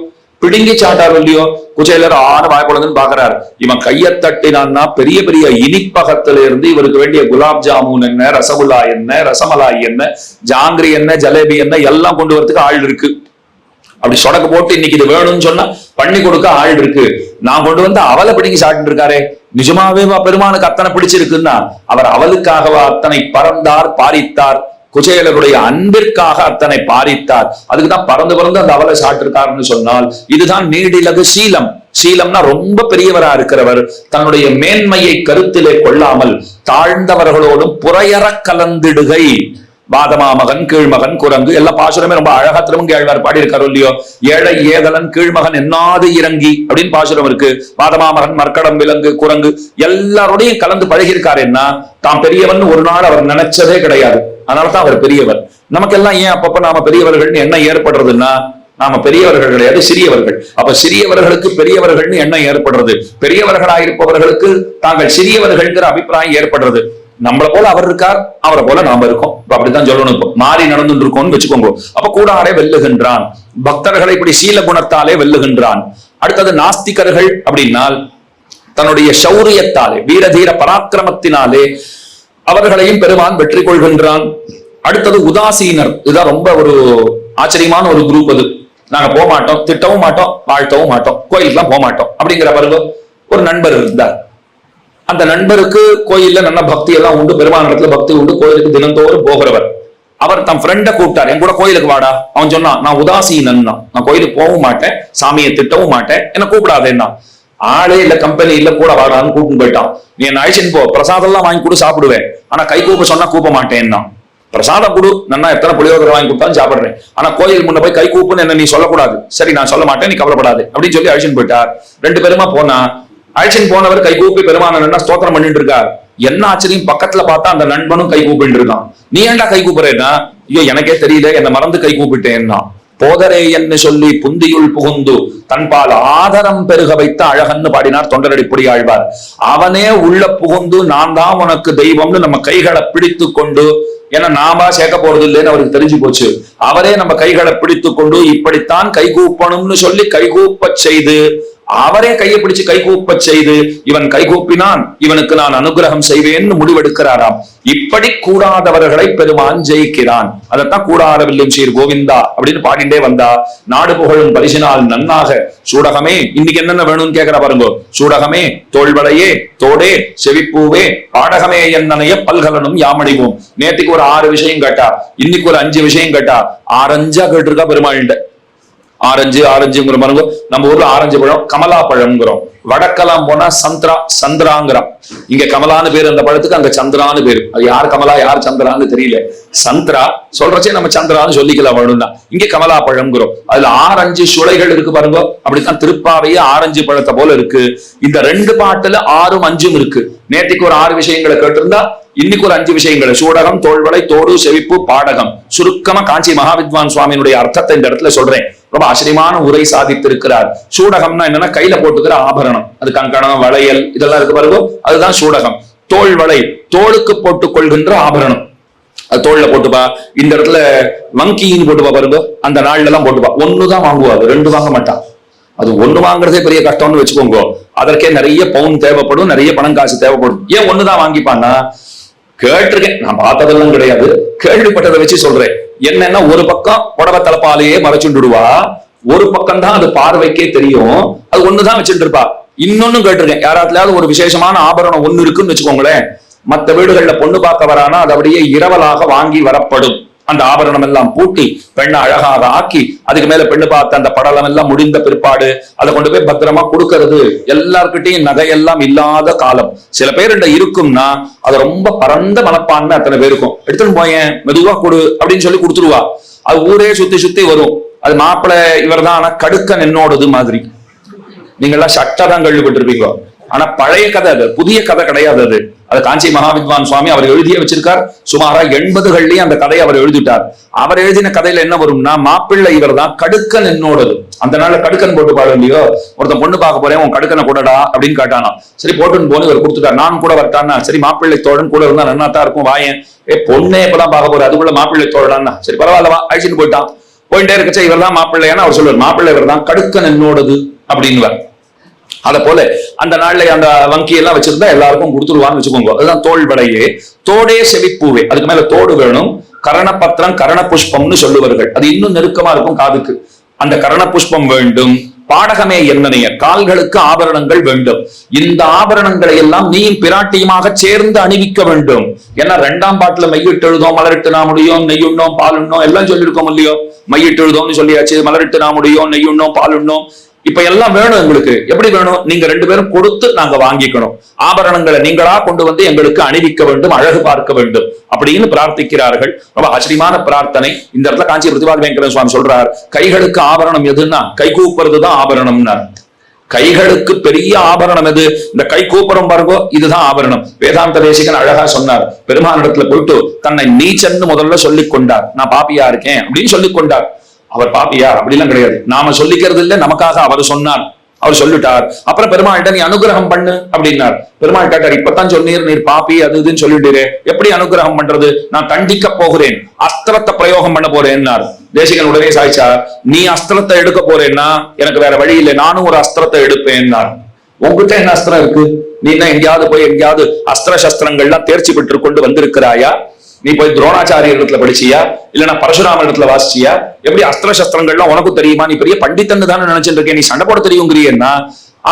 பிடுங்கி சாட்டாரோ இல்லையோ. குச்சேலர் வாய்ப்புலன்னு பாக்குறாரு. இவன் கையை தட்டினான்னா பெரிய பெரிய இனிப்பகத்துல இருந்து இவருக்கு வேண்டிய குலாப் ஜாமுன் என்ன, ரசகுல்லா என்ன, ரசமலாய் என்ன, ஜாங்கிரி என்ன, ஜலேபி என்ன எல்லாம் கொண்டு வரதுக்கு ஆள் இருக்கு. அப்படி சொடக்கு போட்டு இன்னைக்கு இது வேணும்னு சொன்னா பண்ணி கொடுக்க ஆள் இருக்கு. நான் கொண்டு வந்து அவலை பிடிங்கி சாப்பிட்டு இருக்காரு. நிஜமாவே பெருமானுக்கு அத்தனை பிடிச்சிருக்குன்னா அவர் அவளுக்காகவா அத்தனை பறந்தார் பாரித்தார்? குச்சேலருடைய அன்பிற்காக அத்தனை பாரித்தார். அதுக்குதான் பறந்து பறந்து அந்த அவலை சாப்பிட்டிருக்காருன்னு சொன்னால் இதுதான் நீடிலகு சீலம். சீலம்னா ரொம்ப பெரியவரா இருக்கிறவர் தன்னுடைய மேன்மையை கருத்திலே கொள்ளாமல் தாழ்ந்தவர்களோடும் புறையற கலந்திடுகை. பாதமாமகன் கீழ்மகன் குரங்கு எல்லாம் பாசுரமே ரொம்ப அழகா திருமங்கையாழ்வார் பாடி இருக்காரு இல்லையோ. ஏழை ஏதலன் கீழ்மகன் என்னாது இறங்கி அப்படின்னு பாசுரம் இருக்கு. பாதமாமகன் மர்க்கடம் விலங்கு குரங்கு எல்லாரோடையும் கலந்து பழகிருக்காரு. என்ன தாம் பெரியவன் ஒரு நாள் அவர் நினைச்சதே கிடையாது, அதனாலதான் அவர் பெரியவர். நமக்கெல்லாம் ஏன் அப்பப்ப நாம பெரியவர்கள்னு எண்ணம் ஏற்படுறதுன்னா நாம பெரியவர்கள் கிடையாது, சிறியவர்கள். அப்ப சிறியவர்களுக்கு பெரியவர்கள்னு எண்ணம் ஏற்படுறது, பெரியவர்களாயிருப்பவர்களுக்கு தாங்கள் சிறியவர்கள்ங்கிற அபிப்பிராயம் ஏற்படுறது. நம்மளை போல அவர் இருக்கார், அவரை போல நாம இருக்கோம். அப்படித்தான் சொல்லணும். இப்போ மாறி நடந்து இருக்கோம்னு வச்சுக்கோங்க. அப்ப கூடாரே வெல்லுகின்றான், பக்தர்களை இப்படி சீல குணத்தாலே வெல்லுகின்றான். அடுத்தது நாஸ்திகர்கள் அப்படின்னால் தன்னுடைய சௌரியத்தாலே வீரதீர பராக்கிரமத்தினாலே அவர்களையும் பெருமான் வெற்றி கொள்கின்றான். அடுத்தது உதாசீனர். இதுதான் ரொம்ப ஒரு ஆச்சரியமான ஒரு குரூப். அது நாங்க போக மாட்டோம், திட்டவும் மாட்டோம், வாழ்த்தவும் மாட்டோம், கோயிலுக்குலாம் போக மாட்டோம் அப்படிங்கிற பிறகு ஒரு நண்பர் இருந்தார். அந்த நண்பருக்கு கோயில்ல நல்ல பக்தி எல்லாம் உண்டு, பெருமானத்துல பக்தி உண்டு, கோயிலுக்கு தினந்தோறும் போகிறவர். அவர் தன் ஃப்ரெண்டை கூப்பிட்டார், என் கூட கோயிலுக்கு வாடா. அவன் சொன்னான், நான் உதாசீனன், நான் கோயிலுக்கு போகவும் மாட்டேன், சாமியை திட்டவும் மாட்டேன், என்ன கூப்பிடாதேன்னா. ஆளே இல்ல, கம்பெனி இல்ல, கூட வாடான்னு கூப்பிட்டு போயிட்டான். நீ என்ன அழைச்சின்னு போ, பிரசாதம் எல்லாம் வாங்கி கூட சாப்பிடுவேன், ஆனா கை கூப்ப சொன்னா கூப்ப மாட்டேன்னா. பிரசாதம் கொடு, நான் எத்தனை புளியோதரை வாங்கி கொடுத்தாலும் சாப்பிடுறேன், ஆனா கோயில் முன்ன போய் கை கூப்புன்னு என்ன நீ சொல்லக்கூடாது. சரி நான் சொல்ல மாட்டேன், நீ கவலைப்படாது அப்படின்னு சொல்லி அழைச்சின்னு போயிட்டார். 2 பேருமா போனா. அழைச்சின்னு போனவர் கை கூப்பி பெருமானன் ஸ்தோத்திரம் பண்ணிட்டு இருக்கார். என்ன ஆச்சரியம், பக்கத்துல பார்த்தா அந்த நண்பனும் கை கூப்பிட்டு இருக்கான். நீ ஏன்டா கை கூப்புறேன்னா, ஐயோ எனக்கே தெரியல, என்ன மறந்து கை கூப்பிட்டேன்னா. போதரே என்று சொல்லி புந்தியுள் புகுந்து தன்பால் ஆதரம் பெருக வைத்த அழகன்னு பாடினார் தொண்டரடிப்புடி ஆழ்வார். அவனே உள்ள புகுந்து நான் தான் உனக்கு தெய்வம்னு நம்ம கைகளை பிடித்து கொண்டு, ஏன்னா நாம சேர்க்க போறது இல்லைன்னு அவருக்கு தெரிஞ்சு போச்சு, அவரே நம்ம கைகளை பிடித்து கொண்டு இப்படித்தான் கைகூப்பணும்னு சொல்லி கைகூப்ப செய்து, அவரே கையை பிடிச்சு கைகூப்ப செய்து, இவன் கைகூப்பினான் இவனுக்கு நான் அனுகிரகம் செய்வேன்னு முடிவெடுக்கிறாராம். இப்படி கூடாதவர்களை பெருமான் ஜெயிக்கிறான். அதைத்தான் கூடாரவில்லும் சீர் கோவிந்தா அப்படின்னு பாடிண்டே வந்தா, நாடு புகழும் பரிசினால் நன்னாக சூடகமே, இன்னைக்கு என்னென்ன வேணும்னு கேட்கிற பாருங்க, சூடகமே தோள்வளையே தோடே செவிப்பூவே பாடகமே என்னனைய பல்கலனும் யாமடிவோம். நேற்றுக்கு ஒரு 6 விஷயம் கேட்டா, இன்னைக்கு ஒரு 5 விஷயம் கேட்டா, ஆரஞ்சா கேட்டிருக்கா பெருமாள்கிட்ட. ஆரஞ்சுங்கிற பாருங்க, நம்ம ஊர்ல ஆரஞ்சு பழம் கமலா பழம்ங்கிறோம், வடக்கெல்லாம் போனா சந்திராங்கிறோம். இங்க கமலான்னு பேரு அந்த பழத்துக்கு, அங்க சந்திரான்னு பேரு. அது யார் கமலா யார் சந்திரான்னு தெரியல. சந்திரா சொல்றச்சே நம்ம சந்திரான்னு சொல்லிக்கலாம் வேணும்னா, இங்க கமலா பழம்ங்கிறோம். அதுல 6 சுளைகள் இருக்கு பாருங்க, அப்படித்தான் திருப்பாவையே ஆரஞ்சு பழத்தை போல இருக்கு. இந்த 2 பாட்டுல 6ம் 5ம் இருக்கு. நேற்றுக்கு ஒரு 6 விஷயங்களை கேட்டிருந்தா, இன்னைக்கு ஒரு 5 விஷயங்கள், சூடகம் தோள்வளை தோடு செவிப்பு பாடகம். சுருக்கமா காஞ்சி மகாவித்வான் சுவாமியினுடைய அர்த்தத்தை இந்த இடத்துல சொல்றேன். ரொம்ப ஆச்சரியமான உரை சாதித்திருக்கிறார். சூடகம்னா என்னன்னா கையில போட்டுக்கிற ஆபரணம், அது கங்கணம் வளையல் இதெல்லாம் இருக்கு பாருங்க, அதுதான் சூடகம். தோள்வளை தோளுக்கு போட்டுக் கொள்கின்ற ஆபரணம், அது தோல்ல போட்டுப்பா. இந்த இடத்துல வங்கின்னு போட்டுப்பா பாருங்க, அந்த நாள்ல எல்லாம் போட்டுப்பா. 1 தான் வாங்குவா, 2 வாங்க மாட்டான். அது 1 வாங்குறதே பெரிய கஷ்டம்னு வச்சுக்கோங்க. அதற்கே நிறைய பவுன் தேவைப்படும், நிறைய பணம் காசு தேவைப்படும். ஏன் 1 தான் வாங்கிப்பான்னா, கேட்டிருக்கேன், நான் பார்த்ததெல்லாம் கிடையாது, கேள்விப்பட்டதை வச்சு சொல்றேன். என்னன்னா, ஒரு பக்கம் புடவை தலைப்பாலேயே மறைச்சுடுவா, ஒரு பக்கம் தான் அது பார்வைக்கே தெரியும், அது 1 தான் வச்சுட்டு இருப்பா. இன்னொன்னு கேட்டிருக்கேன், யாராவது ஒரு விசேஷமான ஆபரணம் 1 இருக்குன்னு வச்சுக்கோங்களேன், மற்ற வீடுகள்ல பொண்ணு பார்க்க வரானா அது அப்படியே இரவலாக வாங்கி வரப்படும். அந்த ஆபரணம் எல்லாம் பூட்டி பெண்ணை அழகாக ஆக்கி, அதுக்கு மேல பெண்ணு பார்த்த அந்த படலம் எல்லாம் முடிந்த பிற்பாடு அதை கொண்டு போய் பத்திரமா கொடுக்கறது. எல்லார்கிட்டையும் நகையெல்லாம் இல்லாத காலம். சில பேர் இருக்கும்னா அது ரொம்ப பரந்த மனப்பான்மை அத்தனை பேருக்கும். எடுத்துன்னு போயேன் மெதுவா கொடு அப்படின்னு சொல்லி கொடுத்துருவா. அது ஊரே சுத்தி சுத்தி வரும். அது மாப்பிள்ளை இவர் தான், ஆனா கடுக்கன் என்னோடது மாதிரி. நீங்க எல்லாம் சட்டதான் கேள்விப்பட்டிருப்பீங்க. ஆனா பழைய கதை, அது புதிய கதை கிடையாது. அது காஞ்சி மகாவித்வான் சுவாமி அவர் எழுதிய வச்சிருக்கார். சுமாரா 80கள்லயும் அந்த கதையை அவர் எழுதிட்டார். அவர் எழுதின கதையில என்ன வரும்னா, மாப்பிள்ளை இவர் தான், கடுக்கன் என்னோடது. அந்த நாள்ல கடுக்கன் போட்டு பாடு இல்லையோ, ஒருத்தன் பொண்ணு பார்க்க போறேன், உன் கடுக்கனை கூடடா அப்படின்னு கேட்டானா. சரி போட்டுன்னு போன இவர் கொடுத்துட்டார். நானும் கூட வரட்டான்னா, சரி மாப்பிள்ளை தோழன் கூட இருந்தா நன்னாத்தான் இருக்கும், வாயன். பொண்ணே இப்பதான் பார்க்க போற, அதுக்குள்ள மாப்பிள்ளை தோழனா, சரி பரவாயில்ல வா அழிச்சுட்டு போயிட்டான். போயிட்டே இருக்கச்சா இவர் தான் மாப்பிள்ளையானா அவர் சொல்லுவார், மாப்பிள்ளை இவர் தான், கடுக்கன் என்னோடது அப்படின்னுவார். அத போல அந்த நாள்ல அந்த வங்கி எல்லாம் வச்சிருந்தா எல்லாருக்கும் கொடுத்துருவான்னு வச்சுக்கோங்க. அதுதான் தோள்வளையே தோடே செவிப்பூவே. அதுக்கு மேல தோடு வேணும். கரணபத்திரம் கரண புஷ்பம்னு சொல்லுவார்கள். அது இன்னும் நெருக்கமா இருக்கும் காதுக்கு. அந்த கரண புஷ்பம் வேண்டும். பாடகமே என்னனைய, கால்களுக்கு ஆபரணங்கள் வேண்டும். இந்த ஆபரணங்களை எல்லாம் நீயும் பிராட்டியுமாக சேர்ந்து அணிவிக்க வேண்டும். ஏன்னா 2ஆம் பாட்டுல மையிட்டு எழுதோம், மலரிட்டு நான் முடியும், நெய்யுண்ணோம் பாலுண்ணோம் எல்லாம் சொல்லியிருக்கோம் இல்லையோ. மையிட்டு எழுதோம்னு சொல்லியாச்சு, மலரிட்டு நான் முடியும், நெய்யுண்ணோம் பாலுண்ணோம். இப்ப எல்லாம் வேணும் எங்களுக்கு. எப்படி வேணும்? நீங்க 2 பேரும் கொடுத்து நாங்க வாங்கிக்கணும். ஆபரணங்களை நீங்களா கொண்டு வந்து எங்களுக்கு அணிவிக்க வேண்டும், அழகு பார்க்க வேண்டும் அப்படின்னு பிரார்த்திக்கிறார்கள். ரொம்ப ஆச்சரியமான பிரார்த்தனை. இந்த இடத்துல காஞ்சி பிரதிபாத வெங்கட சுவாமி சொல்றார், கைகளுக்கு ஆபரணம் எதுன்னா கை கூப்புறதுதான் ஆபரணம்னார். கைகளுக்கு பெரிய ஆபரணம் எது? இந்த கை கூப்புறம் பாருங்கோ, இதுதான் ஆபரணம். வேதாந்த தேசிகன் அழகா சொன்னார். பெருமான் இடத்துல போயிட்டு தன்னை நீச்சன்னு முதல்ல சொல்லிக் கொண்டார். நான் பாப்பியா இருக்கேன் அப்படின்னு சொல்லிக் கொண்டார். அவர் பாப்பியா அப்படிலாம் கிடையாது, நாம சொல்லிக்கிறது இல்லை, நமக்காக அவர் சொன்னார். அவர் சொல்லிட்டார். அப்புறம் பெருமாள்கிட்ட நீ அனுகிரகம் பண்ணு அப்படின்னார். பெருமாள் கேட்டார், இப்பதான் சொன்னீர் நீர் பாப்பி அது இதுன்னு சொல்லிட்டு, எப்படி அனுகிரகம் பண்றது? நான் தண்டிக்க போகிறேன், அஸ்திரத்தை பிரயோகம் பண்ண போறேன்னார். தேசிகன் உடனே சாய்ச்சார், நீ அஸ்திரத்தை எடுக்க போறேன்னா எனக்கு வேற வழி இல்லை, நானும் ஒரு அஸ்திரத்தை எடுப்பேன்னார். உங்ககிட்ட என்ன அஸ்திரம் இருக்கு? நீ என்ன எங்கேயாவது போய் எங்கேயாவது அஸ்திர சஸ்திரங்கள்லாம் தேர்ச்சி பெற்று கொண்டு வந்திருக்கிறாயா? நீ போய் துரோணாச்சாரியர் இடத்துல படிச்சியா, இல்லன்னா பரசுராம இடத்துல வாசிச்சியா? எப்படி அஸ்திர சஸ்திரங்கள்லாம் உனக்கும் தெரியுமா? நீ பெரிய பண்டித்தன்னு தானே நினைச்சிட்டு இருக்கேன், நீ சண்டை போட தெரியுங்கிறியன்னா?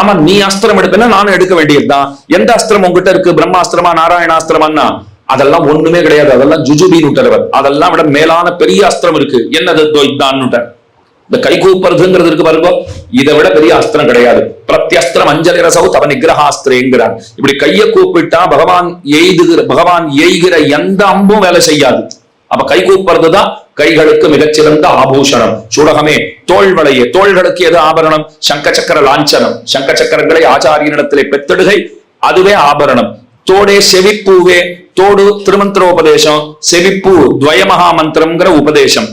ஆமா, நீ அஸ்திரம் எடுப்பேன்னா நானும் எடுக்க வேண்டியதுதான். எந்த அஸ்திரம் உங்ககிட்ட இருக்கு? பிரம்மாஸ்திரமா நாராயணாஸ்திரமான்னா? அதெல்லாம் ஒண்ணுமே கிடையாது. அதெல்லாம் ஜுஜுபின்னு விட்டவர். அதெல்லாம் விட மேலான பெரிய அஸ்திரம் இருக்கு. என்னது? இதான் இந்த கை கூப்புறதுங்கிறது இருக்கு பாருங்க, இதை விட பெரிய அஸ்திரம் கிடையாது. பிரத்யஸ்திரம் அஞ்சலி ரசவு தவ நிகிரகாஸ்திரங்கிறார். இப்படி கையை கூப்பிட்டா பகவான் எய்கிற எந்த அம்பும் வேலை செய்யாது. அப்ப கை கூப்புறதுதான் கைகளுக்கு மிகச்சிறந்த ஆபூஷணம். சூடகமே தோள்வளையே, தோள்களுக்கு எது ஆபரணம்? சங்க சக்கர லாஞ்சனம். சங்க சக்கரங்களை ஆச்சாரியனிடத்திலே பெத்தெடுகை, அதுவே ஆபரணம். தோடே செவிப்பூவே. தோடு திருமந்திரோபதேசம், செவிப்பூ துவயமகா மந்திரம்ங்கிற உபதேசம்.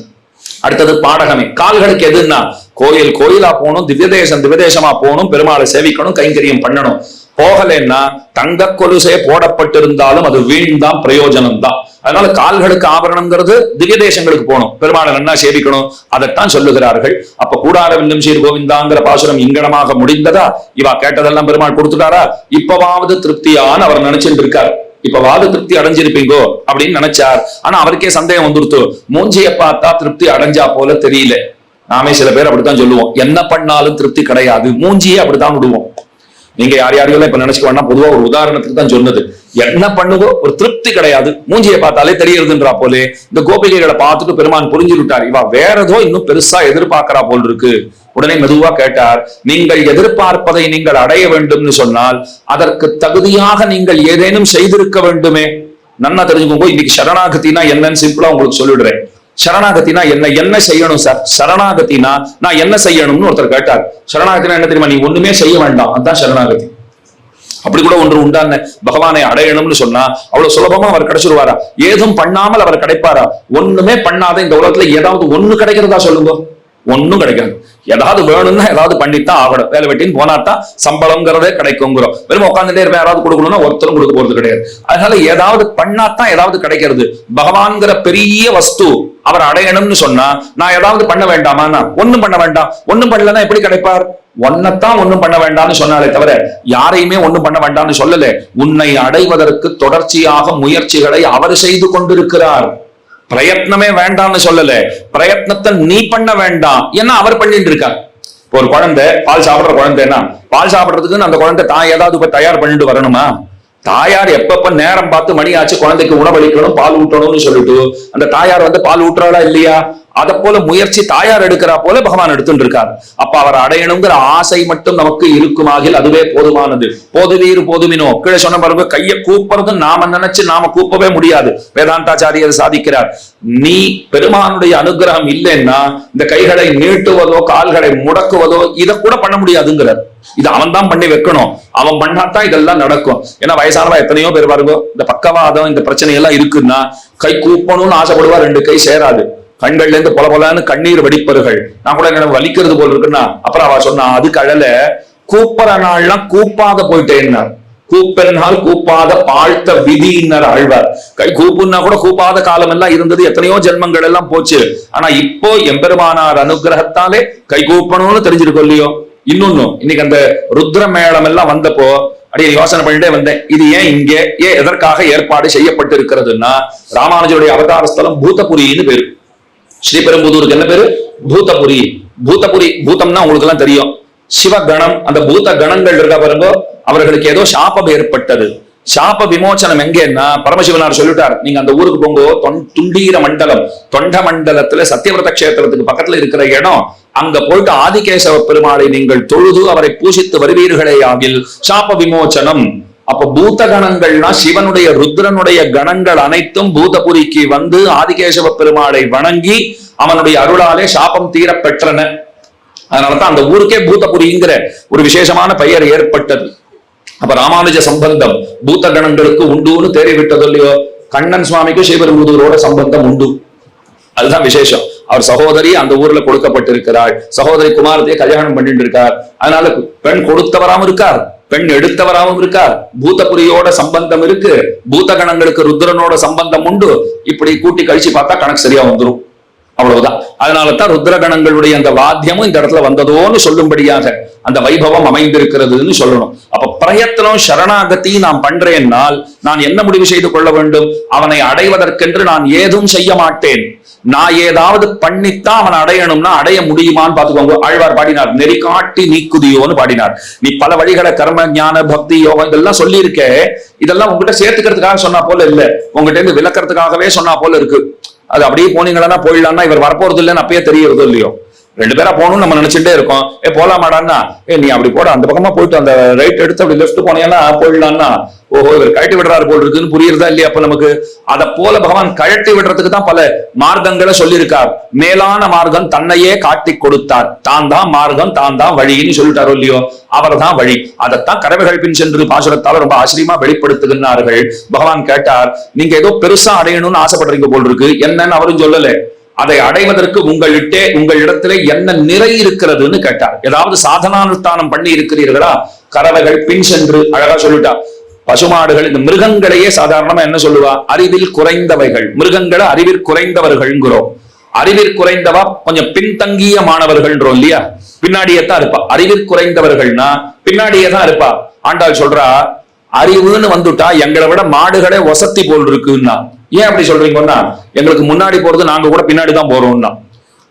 அடுத்தது பாடகமே. கால்களுக்கு எதுன்னா கோயில் கோயிலா போகணும், திவ்யதேசமா போகணும், பெருமாளை சேவிக்கணும், கைங்கரியம் பண்ணணும். போகலைன்னா தங்க கொலுசே போடப்பட்டிருந்தாலும் அது வீண் தான், பிரயோஜனம் தான். அதனால கால்களுக்கு ஆபரணம்ங்கிறது திவ்ய தேசங்களுக்கு போகணும், பெருமாளை நன்னா சேவிக்கணும், அதைத்தான் சொல்லுகிறார்கள். அப்ப கூடாரவில்லும் சீர் கோவிந்தாங்கிற பாசுரம் இங்கனமாக முடிந்ததா? இவா கேட்டதெல்லாம் பெருமாள் கொடுத்துட்டாரா? இப்பவாவது திருப்தியான்னு அவர் நினைச்சிட்டு இருக்கார். இப்பவாவது திருப்தி அடைஞ்சிருப்பீங்கோ அப்படின்னு நினைச்சார். ஆனா அவருக்கே சந்தேகம் வந்துருத்து. மூஞ்சிய பார்த்தா திருப்தி அடைஞ்சா போல தெரியல. நாமே சில பேர் அப்படித்தான் சொல்லுவோம், என்ன பண்ணாலும் திருப்தி கிடையாது, மூஞ்சியே அப்படித்தான் விடுவோம். நீங்க யார் யாரையும் இப்ப நினைச்சுக்க வேண்டாம், பொதுவா ஒரு உதாரணத்துக்கு தான் சொன்னது. என்ன பண்ணுவோ ஒரு திருப்தி கிடையாது, மூஞ்சியை பார்த்தாலே தெரியறதுன்றா போலே இந்த கோபிகைகளை பார்த்துட்டு பெருமான் புரிஞ்சு விட்டார். இவா வேற ஏதோ இன்னும் பெருசா எதிர்பார்க்கிறா போல் இருக்கு. உடனே மெதுவா கேட்டார், நீங்கள் எதிர்பார்ப்பதை நீங்கள் அடைய வேண்டும்னு சொன்னால் அதற்கு தகுதியாக நீங்கள் ஏதேனும் செய்திருக்க வேண்டுமே. நன்னா தெரிஞ்சுக்கோங்க. இன்னைக்கு சரணாகத்தினா என்னன்னு சிம்பிளா உங்களுக்கு சொல்லிடுறேன். சரணாகத்தினா என்ன செய்யணும் சார்? சரணாகத்தினா நான் என்ன செய்யணும்னு ஒருத்தர் கேட்டார். சரணாகத்தினா என்ன தெரியுமா? நீ ஒண்ணுமே செய்ய வேண்டாம், அதான் சரணாகதி. அப்படி கூட ஒன்று உண்டான பகவானை அடையணும்னு சொன்னா அவ்வளவு சுலபமா அவர் கிடைச்சிருவாரா? ஏதும் பண்ணாமல் அவர் கிடைப்பாரா? ஒண்ணுமே பண்ணாத இந்த உலகத்துல ஏதாவது ஒண்ணு கிடைக்கிறதா சொல்லுங்க? ஒன்னும் கிடைக்காது. ஏதாவது வேணும்னா ஏதாவது பண்ணித்தான் ஆகணும். வேலை வெட்டின்னு போனாத்தான் சம்பளம்ங்கிறதே கிடைக்குங்கிறோம். வெறும் உட்காந்துட்டே இருப்பேன், யாராவது கொடுக்கணும்னா ஒருத்தரும் கொடுக்க போறது கிடையாது. அதனால ஏதாவது பண்ணாதான் ஏதாவது கிடைக்கிறது. பகவான்கிற பெரிய வஸ்து அவர் அடையணும்னு சொன்னா நான் ஏதாவது பண்ண வேண்டாமா? ஒண்ணும் பண்ண வேண்டாம். ஒண்ணும் பண்ணலன்னா எப்படி கிடைப்பார்? ஒன்னத்தான் ஒண்ணும் பண்ண வேண்டாம்னு சொன்னாலே தவிர யாரையுமே ஒண்ணும் பண்ண வேண்டாம்னு சொல்லல. உன்னை அடைவதற்கு தொடர்ச்சியாக முயற்சிகளை அவர் செய்து கொண்டிருக்கிறார். பிரயத்னமே வேண்டாம்னு சொல்லல, பிரயத்னத்தை நீ பண்ண வேண்டாம், ஏன்னா அவர் பண்ணிட்டு இருக்கார். ஒரு குழந்தை பால் சாப்பிடுற குழந்தைன்னா பால் சாப்பிடுறதுக்கு அந்த குழந்தை தான் ஏதாவது இப்ப தயார் பண்ணிட்டு வரணுமா? தாயார் எப்பப்ப நேரம் பார்த்து மணி ஆச்சு குழந்தைக்கு உணவளிக்கணும், பால் ஊட்டணும்னு சொல்லிட்டு அந்த தாயார் பால் ஊட்டுறாளா இல்லையா? அதை போல முயற்சி தாயார் எடுக்கிறா போல பகவான் எடுத்துட்டு இருக்காரு. அப்ப அவர் அடையணுங்கிற ஆசை மட்டும் நமக்கு இருக்குமாகில் அதுவே போதுமானது. போதுவீர் போதுமினோ கீழே சொன்ன பாருங்க, கையை கூப்பிடுறது நாம நினைச்சு நாம கூப்பவே முடியாது. வேதாந்தாச்சாரியர் சாதிக்கிறார், நீ பெருமானுடைய அனுகிரகம் இல்லைன்னா இந்த கைகளை நீட்டுவதோ கால்களை முடக்குவதோ இதை கூட பண்ண முடியாதுங்கிறார். இது அவன் தான் பண்ணி வைக்கணும், அவன் பண்ணாதான் இதெல்லாம் நடக்கும். ஏன்னா வயசானவா எத்தனையோ பேர் பாருங்க, இந்த பக்கவாதம் இந்த பிரச்சனை எல்லாம் இருக்குன்னா கை கூப்பணும்னு ஆசைப்படுவா, ரெண்டு கை சேராது, கண்கள்ல இருந்து பொல பொலன்னு கண்ணீர் வடிப்பர்கள். நான் கூட என்ன வலிக்கிறது போல் இருக்குன்னா அப்புறம் அவ சொன்னா அதுக்கு அழல, கூப்பற நாள்லாம் கூப்பாத போயிட்டேன்னார். கூப்பென்னால் கூப்பாத பாழ்த்த விதியினர் ஆழ்வார். கை கூப்புன்னா கூட கூப்பாத காலம் எல்லாம் இருந்தது, எத்தனையோ ஜென்மங்கள் எல்லாம் போச்சு. ஆனா இப்போ எம்பெருமானார் அனுகிரகத்தாலே கை கூப்பணும்னு தெரிஞ்சிருக்கோம் இல்லையோ. இன்னொன்னு, இன்னைக்கு அந்த ருத்ர மேளம் எல்லாம் வந்தப்போ அப்படியே யோசனை பண்ணிட்டே வந்தேன், இது ஏன் இங்கே எதற்காக ஏற்பாடு செய்யப்பட்டு இருக்கிறதுன்னா ராமானுஜருடைய அவதார ஸ்தலம் பூதபுரின்னு பேரு. ஸ்ரீபெரும்புதூருக்கு என்ன பேரு? பூதபுரி. பூதபுரி பூதம்னா உங்களுக்கு எல்லாம் தெரியும், சிவகணம். அந்த பூத கணங்கள் இருக்கா பாருங்க, அவர்களுக்கு ஏதோ சாபம் ஏற்பட்டது. சாப விமோச்சனம் எங்கன்னா பரமசிவனார் சொல்லிட்டார், நீங்க அந்த ஊருக்கு போங்க, துண்டீர மண்டலம் தொண்ட மண்டலத்துல சத்தியவிரத கஷேத்திரத்துக்கு பக்கத்துல இருக்கிற இடம், அங்க போயிட்டு ஆதிகேசவ பெருமாளை நீங்கள் தொழுது அவரை பூசித்து வருவீர்களே ஆகில் சாப விமோச்சனம். அப்ப பூத கணங்கள்னா சிவனுடைய ருத்ரனுடைய கணங்கள் அனைத்தும் பூதபுரிக்கு வந்து ஆதிகேசவ பெருமாளை வணங்கி அவனுடைய அருளாலே சாபம் தீர பெற்றன. அதனாலதான் அந்த ஊருக்கே பூதபுரிங்கிற ஒரு விசேஷமான பெயர் ஏற்பட்டது. அப்ப ராமானுஜ சம்பந்தம் பூத கணங்களுக்கு உண்டுன்னு தேறிவிட்டது இல்லையோ. கண்ணன் சுவாமிக்கும் ஸ்ரீபெரும்புதூரோட சம்பந்தம் உண்டு, அதுதான் விசேஷம். அவர் சகோதரி அந்த ஊர்ல கொடுக்கப்பட்டிருக்கிறாள், சகோதரி குமாரத்தையே கல்யாணம் பண்ணிட்டு இருக்கார். அதனால பெண் கொடுத்தவராம இருக்கார், பெண் எடுத்தவராகவும் இருக்கார், பூதபுரியோட சம்பந்தம் இருக்கு, பூத கணங்களுக்கு ருத்ரனோட சம்பந்தம் உண்டு. இப்படி கூட்டி கழிச்சு பார்த்தா கணக்கு சரியா வந்துடும், அவ்வளவுதான். அதனாலதான் ருத்ரகணங்களுடைய அந்த வாத்தியமும் இந்த இடத்துல வந்ததோன்னு சொல்லும்படியாக அந்த வைபவம் அமைந்திருக்கிறதுன்னு சொல்லணும். அப்ப பிரயத்தனம் சரணாகதி நான் பண்றேன்னால் நான் என்ன முடிவு செய்து கொள்ள வேண்டும்? அவனை அடைவதற்கென்று நான் ஏதும் செய்ய மாட்டேன். நான் ஏதாவது பண்ணித்தான் அவன் அடையணும்னா அடைய முடியுமான்னு பாத்துக்கோங்க. ஆழ்வார் பாடினார், நெறி காட்டி நீக்குதியோன்னு பாடினார். நீ பல வழிகளை கர்ம ஞான பக்தி யோகம் இதெல்லாம் சொல்லி இருக்க, இதெல்லாம் உங்ககிட்ட சேர்த்துக்கிறதுக்காக சொன்னா போல இல்ல, உங்ககிட்ட இருந்து விளக்கறதுக்காகவே சொன்னா போல இருக்கு. அது அப்படியே போனீங்களா போயிடலாம்னா இவர் வரப்போறது இல்லைன்னு அப்பயே தெரியறதோ இல்லையோ. ரெண்டு பேரா போகணும்னு நம்ம நினைச்சுட்டே இருக்கோம், போலாமாடான்னா நீ அப்படி போட அந்த பக்கமா போயிட்டு அந்த ரைட் எடுத்து அப்படி லெஃப்ட் போனீங்கன்னா போயிடலாம்னா ஓஹோ இவர் கழட்டி விடுறாரு போல் இருக்குன்னு புரியுறதா இல்லையா? அப்ப நமக்கு அதை போல பகவான் கழட்டி விடுறதுக்கு தான் பல மார்க்கங்களை சொல்லியிருக்கார். மேலான மார்க்கம் தன்னையே காட்டி கொடுத்தார், தான் தான் மார்க்கம் தான் தான் வழின்னு சொல்லிட்டாரோ இல்லையோ, அவர் தான் வழி. அதைத்தான் கரவைகள் பின் சென்று பாசுரத்தால ரொம்ப ஆச்சரியமா வெளிப்படுத்துகிறார்கள். பகவான் கேட்டார், நீங்க ஏதோ பெருசா அடையணும்னு ஆசைப்படுறீங்க போல் இருக்கு, என்னன்னு அவரும் சொல்லல. அதை அடைவதற்கு உங்களிடத்திலே என்ன நிறை இருக்கிறதுன்னு கேட்டார். ஏதாவது சாதனானுஷ்டானம் பண்ணி இருக்கிறீர்களா? கறவைகள் பின் சென்று அழகா சொல்லிட்டா. பசுமாடுகள், இந்த மிருகங்களையே சாதாரணமா என்ன சொல்லுவா? அறிவில் குறைந்தவைகள். மிருகங்களை அறிவில் குறைந்தவர்கள்ங்கிறோம். அறிவில் குறைந்தவா கொஞ்சம் பின்தங்கிய மாணவர்கள்ன்றோம் இல்லையா? பின்னாடியே தான் இருப்பா. அறிவில் குறைந்தவர்கள்னா பின்னாடியே தான் இருப்பா. ஆண்டாள் சொல்றா, அறிவுன்னு வந்துட்டா எங்களை விட மாடுகளே வசதி போல் இருக்குன்னா. ஏன் அப்படி சொல்றீங்கன்னா, எங்களுக்கு முன்னாடி போறது நாங்க கூட பின்னாடி தான் போறோம்னா.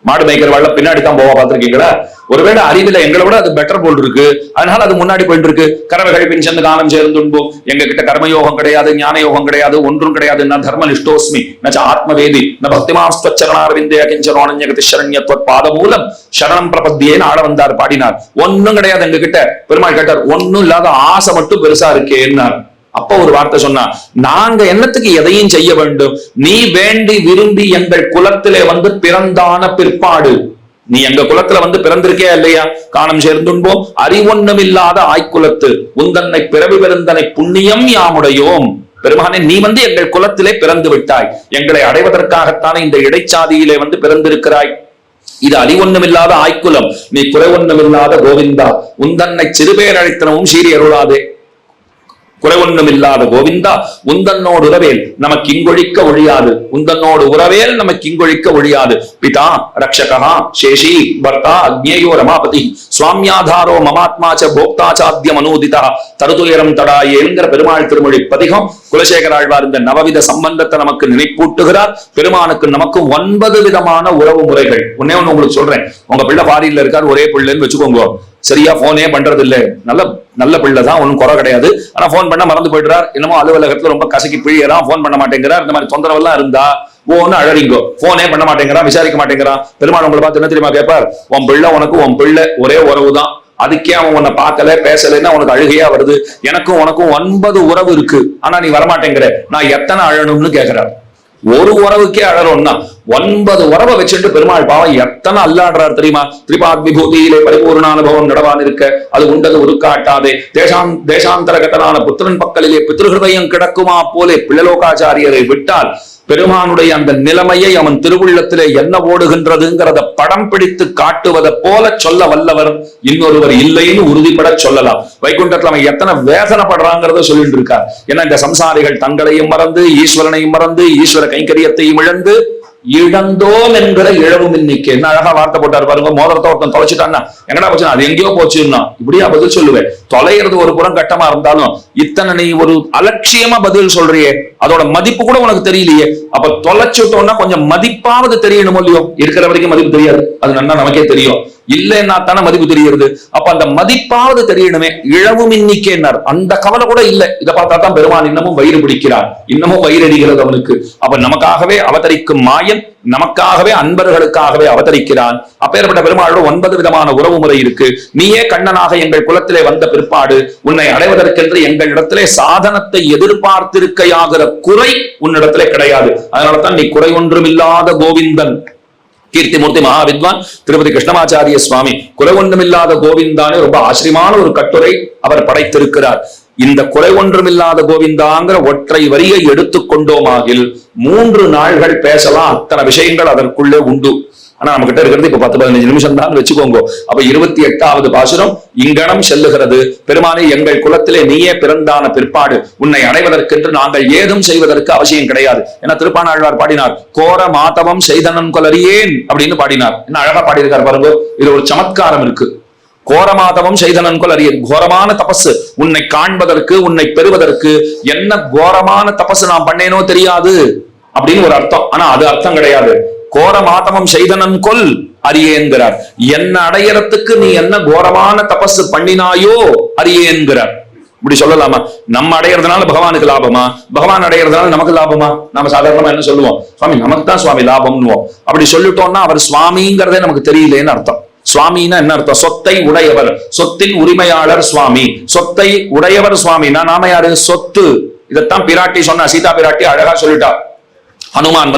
மாடு மேய்க்கிறவாள் பின்னாடி தான் போவா, பார்த்திருக்கீங்களா? ஒருவேளை அறிவில எங்களை விட அது பெட்டர் போல் இருக்கு, அதனால அது முன்னாடி போயிட்டு இருக்கு. கறவைகள் பின் சென்று காலம் சேர்ந்துன்போம். எங்க கிட்ட கர்மயோகம் கிடையாது, ஞான யோகம் கிடையாது, ஒன்றும் கிடையாது. நான் தர்மனிஷ்டோஸ்மி ந ஆத்மவேதி ந பக்திமாஸ்வச்சரணாரவிந்தே கிஞ்சரோனன்யகதி சரண்யத்வத் பாதமூலம் சரணம் பிரபத்தியேன்னு ஆட வந்தார், பாடினார். ஒன்னும் கிடையாது எங்க கிட்ட. பெருமாள் கேட்டார், ஒன்னும் இல்லாத ஆசை மட்டும் பெருசா இருக்கேன்னார். அப்ப ஒரு வார்த்தை சொன்னா, நாங்க என்னத்துக்கு எதையும் செய்ய வேண்டும்? நீ வேண்டி விரும்பி எங்கள் குலத்திலே வந்து பிறந்தான பிற்பாடு, நீ எங்க குலத்துல வந்து பிறந்திருக்கே இல்லையா? காணம் சேர்ந்துன்போம் அறிவொன்னும் இல்லாத ஆய்குலத்து உந்தன்னை பிறவி பெருந்தனை புண்ணியம் யாமுடையோம். பெருமானே, நீ வந்து எங்கள் குலத்திலே பிறந்து விட்டாய். எங்களை அடைவதற்காகத்தானே இந்த இடைச்சாதியிலே வந்து பிறந்திருக்கிறாய். இது அறிவொன்னுமில்லாத ஆய்குலம், நீ குறைவொன்னுமில்லாத கோவிந்தா, உந்தன்னை சிறுபேர் அழைத்தனவும் சீரி அருளாதே. குறைவொன்னும் இல்லாத கோவிந்தா, உந்தன்னோடு உறவேல் நமக்கு இங்கொழிக்க ஒழியாது. உந்தன்னோடு உறவேல் நமக்கு இங்கொழிக்க ஒழியாது. பிதா ரக்ஷகா சேஷி பர்த்தா அக்ஞேயோ ரமாபதி சுவாமியாதாரோ மமாத்மாச்ச போக்தாச்சாத்தியம் அனூதிதா தருதுயரம் தடாயேங்கிற பெருமாள் திருமொழி பதிகம் குலசேகர ஆழ்வார் இந்த நவவித சம்பந்தத்தை நமக்கு நினைப்பூட்டுகிறார். பெருமானுக்கு நமக்கு 9 விதமான உறவு முறைகள். ஒன்னே ஒண்ணு உங்களுக்கு சொல்றேன். உங்க பிள்ளை ஃபாரின்ல இருக்கார், ஒரே பிள்ளைன்னு வச்சுக்கோங்க, சரியா போனே பண்றது இல்ல, நல்ல பிள்ளை தான், ஒன்னும் குறை கிடையாது. ஆனா போன் பண்ண மறந்து போயிடுறார், என்னமோ அலுவலகத்துல ரொம்ப கசக்கி பிழியறான், போன் பண்ண மாட்டேங்கிறார். இந்த மாதிரி தொந்தரவு எல்லாம் இருந்தா ஓன்னு அழறிங்கோ. போனே பண்ண மாட்டேங்கிறான், விசாரிக்க மாட்டேங்கிறான். பெருமாள் உங்களை பார்த்து என்ன தெரியுமா கேட்பார்? உன் பிள்ளை உனக்கு உன் பிள்ளை ஒரே உறவு தான், அதுக்கே அவன் உன்னை பார்க்கல பேசலன்னா உனக்கு அழுகையா வருது. எனக்கும் உனக்கும் 9 உறவு இருக்கு, ஆனா நீ வரமாட்டேங்கிற, நான் எத்தனை அழணும்னு கேட்கிறார். ஒரு உறவுக்கே அழறோம்னா 9 உறவை வச்சுட்டு பெருமாள் பாவம் எத்தனை அல்லாடுறார் தெரியுமா? திரிபாத் விபூதியிலே பரிபூர்ண அனுபவம் நடவான் இருக்க அது உண்டது உருக்காட்டாதே. தேசாந்தரகட்டனான புத்திரன் பக்கலிலே பித்ருஹிருதயம் கிடக்குமா போலே பிள்ளலோகாச்சாரியரை விட்டால் பெருமானுடைய அந்த நிலைமையை அவன் திருவுள்ளத்திலே என்ன ஓடுகின்றதுங்கிறத படம் பிடித்து காட்டுவதை போல சொல்ல வல்லவர் இன்னொருவர் இல்லைன்னு உறுதிப்பட சொல்லலாம். வைகுண்டத்துல அவன் எத்தனை வேதனைப்படுறாங்கிறத சொல்லிட்டு இருக்கார். ஏன்னா இந்த சம்சாரிகள் தங்களையும் மறந்து ஈஸ்வரனையும் மறந்து ஈஸ்வர கைங்கரியத்தையும் இழந்தோம் என்கிற இழவும் இன்னைக்கு. என்ன அழகா வார்த்தை போட்டார் பாருங்க. மோதிரத்தை ஒருத்தன் தொலைச்சிட்டான்னா எங்கடா போச்சு, அது எங்கேயோ போச்சுன்னா இப்படியா பதில் சொல்லுவேன். தொலைகிறது ஒரு புறம் கட்டமா இருந்தாலும் இத்தனை நீ ஒரு அலட்சியமா பதில் சொல்றியே, அதோட மதிப்பு கூட உனக்கு தெரியலையே. அப்ப தொலைச்சுட்டோம்னா கொஞ்சம் மதிப்பாவது தெரியணும் இல்லையோ? இருக்கிற வரைக்கும் மதிப்பு தெரியாது, அது நல்லா நமக்கே தெரியும். இல்லைன்னா தானே மதிப்பு தெரிகிறது. அப்ப அந்த மதிப்பாவது தெரியணுமே. இழவும் இன்னிக்கேன்னார், அந்த கவலை கூட இல்லை. இதை பார்த்தா தான் பெருமான் இன்னமும் வயிறு பிடிக்கிறான், இன்னமும் வயிறறிகிறது அவனுக்கு. அப்ப நமக்காகவே அவதரிக்கும் மாயன், நமக்காகவே அன்பர்களுக்காகவே அவதரிக்கிறான். அப்பேற்பட்ட பெருமாளோட 9 விதமான உறவு முறை இருக்கு. நீயே கண்ணனாக எங்கள் குலத்திலே வந்த பிற்பாடு உன்னை அடைவதற்கென்று எங்களிடத்திலே சாதனத்தை எதிர்பார்த்திருக்கையாகிற குறை உன்னிடத்திலே கிடையாது. அதனாலதான் நீ குறை ஒன்றும் இல்லாத கோவிந்தன். கீர்த்திமூர்த்தி மகாவித்வான் திருப்பதி கிருஷ்ணமாச்சாரிய சுவாமி குறை ஒன்றுமில்லாத கோவிந்தானே ரொம்ப ஆச்சரியமான ஒரு கட்டுரை அவர் படைத்திருக்கிறார். இந்த குறை ஒன்றுமில்லாத கோவிந்தாங்கிற ஒற்றை வரியை எடுத்துக்கொண்டோமாகில் 3 நாள்கள் பேசலாம். அத்தனை விஷயங்கள் அதற்குள்ளே உண்டு. ஆனா நம்ம கிட்ட இருக்கிறது இப்ப 10-15 நிமிஷம் தான் வச்சுக்கோங்க. அப்ப 28வது பாசுரம் இங்கனம் செல்லுகிறது. பெருமானே, எங்கள் குலத்திலே நீயே பிறந்தான பிற்பாடு உன்னை அடைவதற்கென்று நாங்கள் ஏதும் செய்வதற்கு அவசியம் கிடையாது. ஏன்னா திருப்பாணாழ்வார் பாடினார், கோர மாதவம் செய்தனன் கொலறியேன் அப்படின்னு பாடினார். என்ன அழகா பாடியிருக்கார் பாருங்க. இது ஒரு சமத்காரம் இருக்கு. கோரமாதவம் செய்தனன்கொல் அறிய, கோரமான தபசு உன்னை காண்பதற்கு உன்னை பெறுவதற்கு என்ன கோரமான தபசு நான் பண்ணேனோ தெரியாது அப்படின்னு ஒரு அர்த்தம். ஆனா அது அர்த்தம் கிடையாது. கோரமாதவம் செய்தனன்கொல் அறியேன்கிறார். என்ன அடையறதுக்கு நீ என்ன கோரமான தபசு பண்ணினாயோ அறியேன்கிறார். இப்படி சொல்லலாமா? நம்ம அடையறதுனால பகவானுக்கு லாபமா, பகவான் அடையறதுனால நமக்கு லாபமா? நம்ம சாதாரணமா என்ன சொல்லுவோம்? சுவாமி நமக்கு தான் சுவாமி லாபம்னுவோம். அப்படி சொல்லிட்டோம்னா அவர் சுவாமிங்கிறதே நமக்கு தெரியலேன்னு அர்த்தம். சுவாமின்னா என்ன அர்த்தம்? சொத்தை உடையவர், சொத்தின் உரிமையாளர் சுவாமி. சொத்தை உடையவர் சுவாமினா நாம யாரு? சொத்து. இதைத்தான் பிராட்டி சொன்னா, சீதா பிராட்டி அழகா சொல்லிட்டா. ஹனுமான்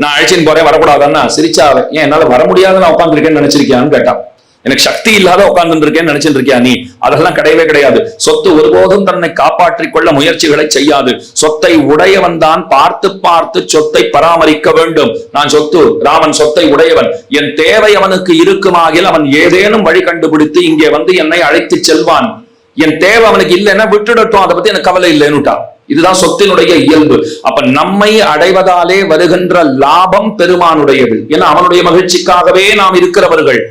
நான் அழைச்சின்னு போறேன் வரக்கூடாதுன்னா சிரிச்சா, ஏன் என்னால வர முடியாதுன்னு உட்காந்துருக்கேன்னு நினைச்சிருக்கியான்னு கேட்டான். எனக்கு சக்தி இல்லாத உட்கார்ந்து இருக்கேன்னு நினைச்சிட்டு இருக்கியா நீ? அதெல்லாம் கிடையவே கிடையாது. சொத்து ஒருபோதும் தன்னை காப்பாற்றிக் கொள்ள முயற்சிகளை செய்யாது. சொத்தை உடையவன் தான் பார்த்து பார்த்து சொத்தை பராமரிக்க வேண்டும். நான் சொத்து, ராமன் சொத்தை உடையவன், என் தேவை அவனுக்கு இருக்குமாகில் அவன் ஏதேனும் வழி கண்டுபிடித்து இங்கே வந்து என்னை அழைத்து செல்வான். என் தேவை அவனுக்கு இல்லைன்னா விட்டுடட்டும், அதை பத்தி எனக்கு கவலை இல்லைன்னுட்டா. இதுதான் சொத்தினுடைய இயல்பு. அப்ப நம்மை அடைவதாலே வருகின்ற லாபம் பெருமானுடையது. ஏன்னா அவனுடைய மகிழ்ச்சிக்காகவே நாம் இருக்கிறவர்கள்.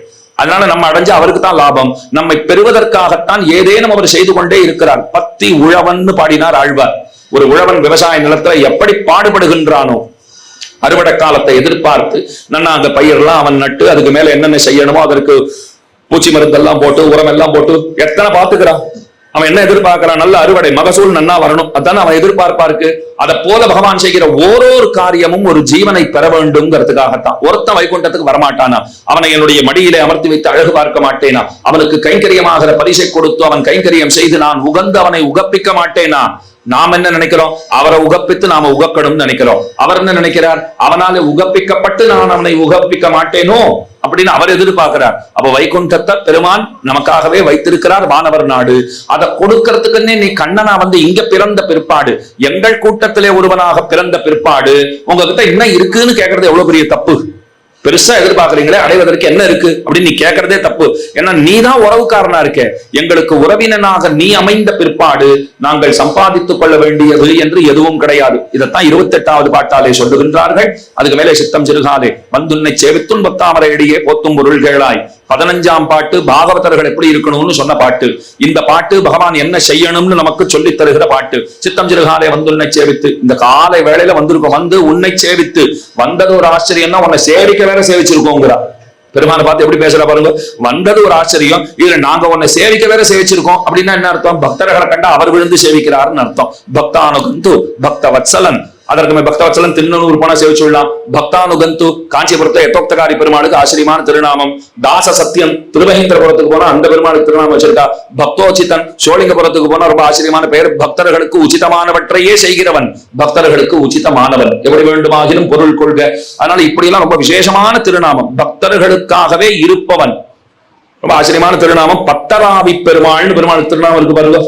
அதனால நம்ம அடைஞ்ச அவருக்கு தான் லாபம். நம்மை பெறுவதற்காகத்தான் ஏதேனும் அவர் செய்து கொண்டே இருக்கிறார். பத்தி உழவன் பாடினார் ஆழ்வார். ஒரு உழவன் விவசாய நிலத்துல எப்படி பாடுபடுகின்றானோ, அறுவடை காலத்தை எதிர்பார்த்து அந்த பயிரெல்லாம் அவன் நட்டு அதுக்கு மேல என்னென்ன செய்யணுமோ அதற்கு பூச்சி மருந்தெல்லாம் போட்டு உரம் எல்லாம் போட்டு எத்தனை பாத்துக்கிறான். அவன் என்ன எதிர்பார்க்கிறான்? நல்ல அறுவடை, மகசூல் நன்னா வரணும். அதான அவன் எதிர்பார்ப்பா இருக்கு. அதை போல பகவான் செய்கிற ஓரொரு காரியமும் ஒரு ஜீவனை பெற வேண்டும்ங்கிறதுக்காகத்தான். ஒருத்தன் வைகுண்டத்துக்கு வரமாட்டானா? அவனை என்னுடைய மடியிலே அமர்த்தி வைத்து அழகு பார்க்க மாட்டேனா? அவனுக்கு கைங்கரியமாகிற பரிசை கொடுத்து அவன் கைங்கரியம் செய்து நான் உகந்து அவனை உகப்பிக்க மாட்டேனா? நாம் என்ன நினைக்கிறோம்? அவரை உகப்பித்து நாம உகக்கணும்னு நினைக்கிறோம். அவர் என்ன நினைக்கிறார்? அவனால உகப்பிக்கப்பட்டு நான் அவனை உகப்பிக்க மாட்டேனோ அப்படின்னு அவர் எதிர்பார்க்கிறார். அப்ப வைகுண்டத்தை பெருமான் நமக்காகவே வைத்திருக்கிறார், வானவர் நாடு. அதை கொடுக்கறதுக்குன்னே நீ கண்ணனா வந்து இங்க பிறந்த பிற்பாடு, எங்கள் கூட்டத்திலே ஒருவனாக பிறந்த பிற்பாடு உங்ககிட்ட என்ன இருக்குன்னு கேட்கறது எவ்வளவு பெரிய தப்பு. பெருசா எதிர்பார்க்கறீங்களே, அடைவதற்கு என்ன இருக்கு அப்படின்னு நீ கேட்கறதே தப்பு. ஏன்னா நீ தான் உறவுக்காரனா இருக்க. எங்களுக்கு உறவினனாக நீ அமைந்த பிற்பாடு நாங்கள் சம்பாதித்துக் கொள்ள வேண்டியது என்று எதுவும் கிடையாது. இதைத்தான் 28வது பாட்டாலே சொல்லுகின்றார்கள். அதுக்கு மேலே சித்தம் சிறுகாலே வந்துன்னை சேவித்தும் பத்தாமரை அடியே போத்தும் பொருள்களாய். 15ஆம் பாட்டு பாகவதர்கள் எப்படி இருக்கணும்னு சொன்ன பாட்டு. இந்த பாட்டு பகவான் என்ன செய்யணும்னு நமக்கு சொல்லி தருகிற பாட்டு. சித்தம் சிறுகாலே வந்து உன்னை சேவித்து, இந்த காலை வேளையில வந்திருக்கோம், வந்து உன்னை சேவித்து. வந்தது ஒரு ஆச்சரியம்னா உன்னை சேவிக்க வேற சேவிச்சிருக்கோங்கிறா. பெருமான பார்த்து எப்படி பேசுற பாருங்க. வந்தது ஒரு ஆச்சரியம், இதுல நாங்க உன்னை சேவிக்க வேற சேவிச்சிருக்கோம் அப்படின்னா என்ன அர்த்தம்? பக்தர்களை கண்டா அவர் விழுந்து சேவிக்கிறாருன்னு அர்த்தம். பக்தானுகந்து பக்த வத்சலன். அதற்கு பக்தவத்சலன் திருநூறு போனா சேவிச்சுடலாம். பக்தானுகந்து காஞ்சிபுரத்துல எத்தோக்தகாரி பெருமாளுக்கு ஆச்சரியமான திருநாமம். தாச சத்தியம் திருமகேந்திரபுரத்துக்கு போனா அந்த பெருமாளுக்கு திருநாமம் வச்சிருக்கா. பக்தோச்சிதன் சோழிங்கபுரத்துக்கு போனா ரொம்ப ஆச்சரியமான பெயர். பக்தர்களுக்கு உச்சிதமானவற்றையே செய்கிறவன், பக்தர்களுக்கு உச்சிதமானவன், எப்படி வேண்டுமாகிலும் பொருள் கொள்க. அதனால இப்படி எல்லாம் ரொம்ப விசேஷமான திருநாமம். பக்தர்களுக்காகவே இருப்பவன், ரொம்ப ஆச்சரியமான திருநாமம். பத்தராவி பெருமாள்னு பெருமாள் திருநாமம் இருக்கு பாருங்க.